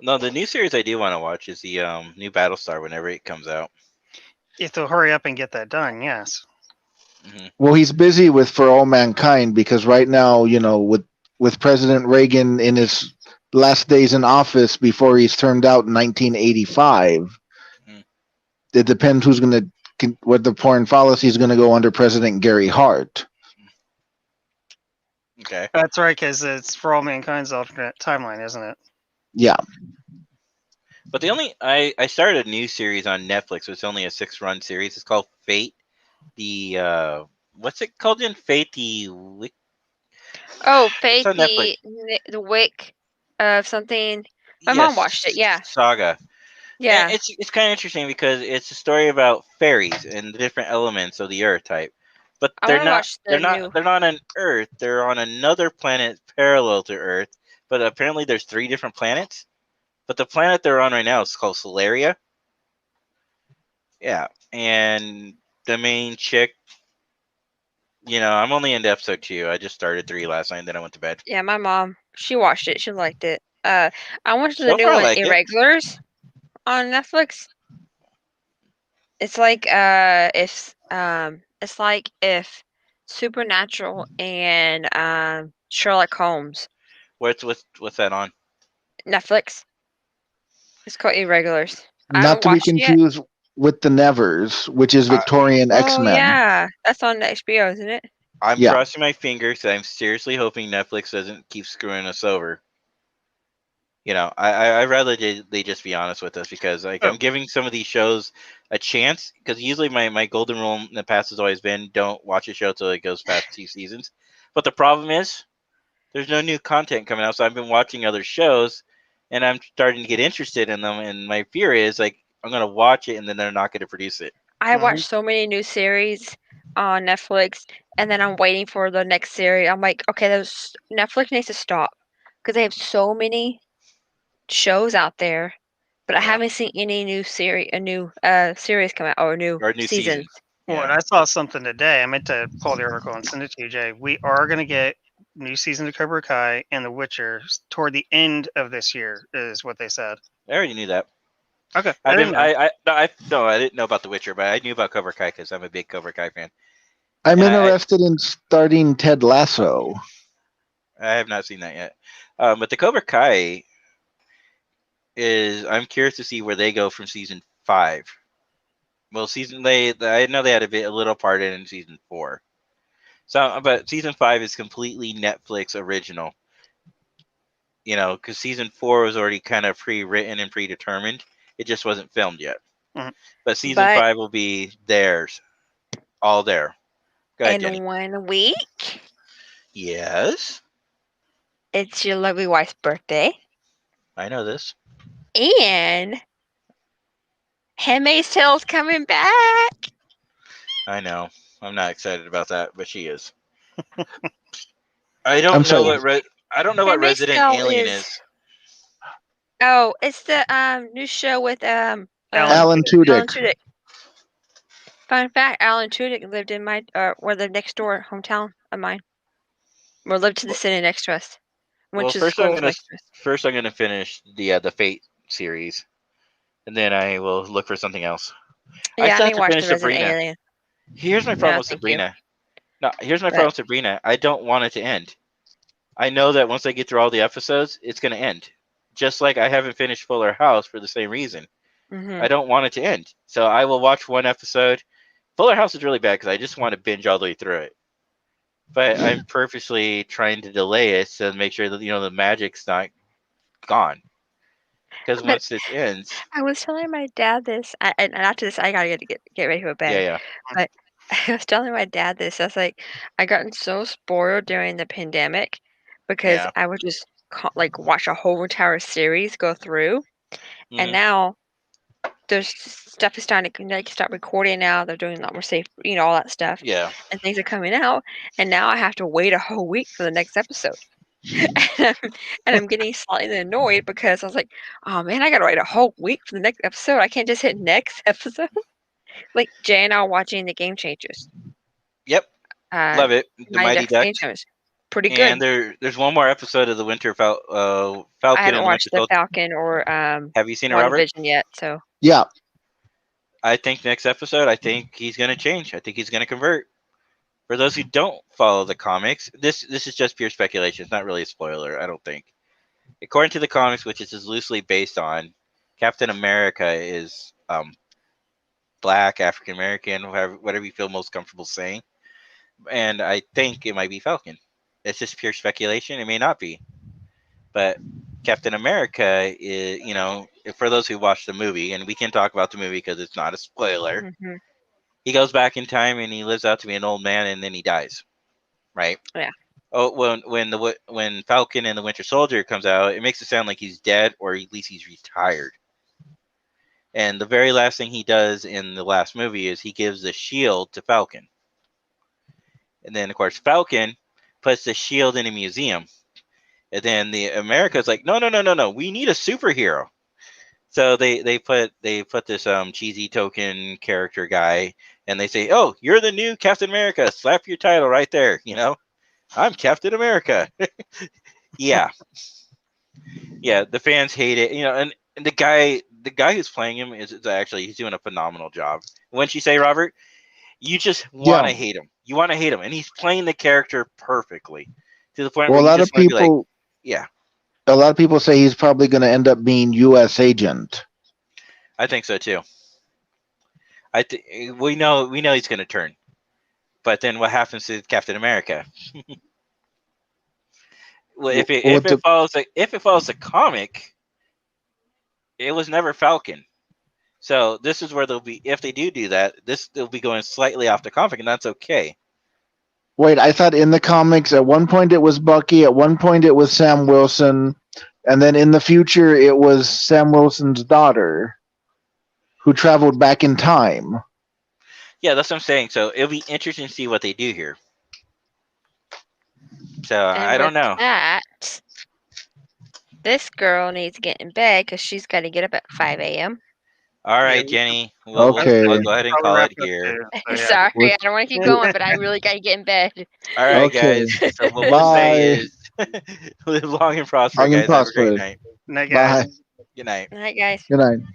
No, the new series I do want to watch is the new Battlestar whenever it comes out. If they'll hurry up and get that done, yes. Well, he's busy with For All Mankind because right now, with President Reagan in his last days in office before he's termed out in 1985, it depends who's going to what the foreign policy is going to go under President Gary Hart. Okay. That's right, because it's For All Mankind's alternate timeline, isn't it? Yeah. But I started a new series on Netflix. It's only a 6-run series. It's called Fate. The what's it called in Fate? Oh, Faith, on Netflix. the Wick of something. My mom watched it, yeah. Saga. Yeah. And it's kind of interesting because it's a story about fairies and the different elements of the Earth type. But I they're wanna not watch the they're new- not they're not on Earth. They're on another planet parallel to Earth. But apparently there's 3 different planets. But the planet they're on right now is called Solaria. Yeah, and the main chick. I'm only into episode 2. I just started 3 last night, and then I went to bed. Yeah, my mom, she watched it. She liked it. I watched the So new far, I one, like it. Irregulars, on Netflix. It's like it's like if Supernatural and Sherlock Holmes. What's that on? Netflix. It's called Irregulars. I Not haven't to be watched it yet. confused with the Nevers, which is Victorian Oh X-Men. yeah, that's on HBO, isn't it? I'm Yeah. crossing my fingers. I'm seriously hoping Netflix doesn't keep screwing us over. I'd rather they just be honest with us because I'm giving some of these shows a chance because usually my golden rule in the past has always been don't watch a show till it goes past 2 seasons. But the problem is there's no new content coming out, so I've been watching other shows and I'm starting to get interested in them. And my fear is I'm gonna watch it and then they're not going to produce it. I Mhm. watched so many new series on Netflix, and then I'm waiting for the next series. I'm like, okay, Netflix needs to stop because they have so many shows out there, but I Yeah. haven't seen any new series come out or new Or a new season. seasons. Well, and I saw something today. I meant to pull the article and send it to you, Jay. We are going to get new season of Cobra Kai and The Witcher toward the end of this year, is what they said. I already knew that. Okay. I didn't didn't. know. I didn't know about The Witcher, but I knew about Cobra Kai because I'm a big Cobra Kai fan. I'm And interested in starting Ted Lasso. I have not seen that yet. But the Cobra Kai I'm curious to see where they go from season 5 Well, I know they had a little part in season 4. So, but season 5 is completely Netflix original. Because season 4 was already kind of pre-written and predetermined. It just wasn't filmed yet. Mhm. But season But 5 will be theirs, all there. Go ahead, Jenny. in 1 week, Yes, it's your lovely wife's birthday, I know this. and Handmaid's Tale's coming back. I know. I'm not excited about that, but she is. I I'm don't know sorry. I don't know what Handmaid's Resident Tale Alien is. is. Oh, it's the new show with Alan Alan Tudyk. Alan Tudyk. Tudyk. Fun fact: Alan Tudyk lived in my or the next door hometown of mine. Or lived to the city next to us. Went Well, to the schools next to us. first I'm gonna finish the Fate series, and then I will look for something else. I Yeah, I still have mean, to watch finish the Resident Sabrina. Alien. Here's my problem No, with thank you. Sabrina. No, here's my But- problem with Sabrina. I don't want it to end. I know that once I get through all the episodes, it's gonna end. Just like I haven't finished Fuller House for the same reason. Mhm. I don't want it to end. So I will watch one episode. Fuller House is really bad because I just want to binge all the way through it. But I'm purposely trying to delay it to make sure that the magic's not gone. Because But once this ends, I was telling my dad this, and after this, I gotta get ready for bed. yeah. But I was telling my dad this. I was like, I gotten so spoiled during the pandemic because Yeah. I would just watch a whole entire series go through, and Mhm. now there's stuff is starting to start recording now. They're doing a lot more safe, all that stuff, Yeah. and things are coming out. And now I have to wait a whole week for the next episode. and I'm getting slightly annoyed because I was like, oh man, I gotta wait a whole week for the next episode. I can't just hit next episode. Like Jay and I are watching the Game Changers. Yep. Love it. The Mighty Mighty Ducks Game Ducks. Changers. Pretty And good. there's one more episode of the I Falcon haven't and the Winter watched the Soldier. Falcon or Have you seen it, Robert? WandaVision yet, so Yeah. I think next episode, I think he's gonna change. I think he's gonna convert. For those who don't follow the comics, this is just pure speculation. It's not really a spoiler, I don't think. According to the comics, which is loosely based on, Captain America is black, African American, whatever you feel most comfortable saying. And I think it might be Falcon. It's just pure speculation. It may not be, but Captain America is, for those who watched the movie, and we can talk about the movie because it's not a spoiler. mhm. He goes back in time and he lives out to be an old man, and then he dies, right? Yeah. Oh, when Falcon and the Winter Soldier comes out, it makes it sound like he's dead, or at least he's retired. And the very last thing he does in the last movie is he gives the shield to Falcon. And then, of course, Falcon puts the shield in a museum. And then the America's like, no, we need a superhero. So they put this cheesy token character guy, and they say, oh, you're the new Captain America. Slap your title right there. I'm Captain America. Yeah. Yeah, the fans hate it. And the guy who's playing him is actually, he's doing a phenomenal job. Wouldn't you say, Robert? You just want to hate him. You want to hate him, and he's playing the character perfectly to the point Well, a where you lot just of want to be like, people, yeah, a lot of people say he's probably going to end up being U.S. agent. I think so too. We know he's going to turn, but then what happens to Captain America? Well, if it follows the comic, it was never Falcon. So this is where they'll be, if they do that, they'll be going slightly off the comic, and that's okay. Wait, I thought in the comics at one point it was Bucky, at one point it was Sam Wilson, and then in the future it was Sam Wilson's daughter who traveled back in time. Yeah, that's what I'm saying. So it'll be interesting to see what they do here. So I don't know. That this girl needs to get in bed because she's got to get up at 5 a.m. All right, Yeah. Jenny. Okay. We'll go ahead and Probably call wrap it up here. too, so, yeah. Sorry, We're- I don't want to keep going, but I really got to get in bed. All right, Okay. guys. So what we'll say is, live long and prosper, Long and guys. Have a great prosper. night. Night, guys. Bye. Good night. All right, guys. Good night.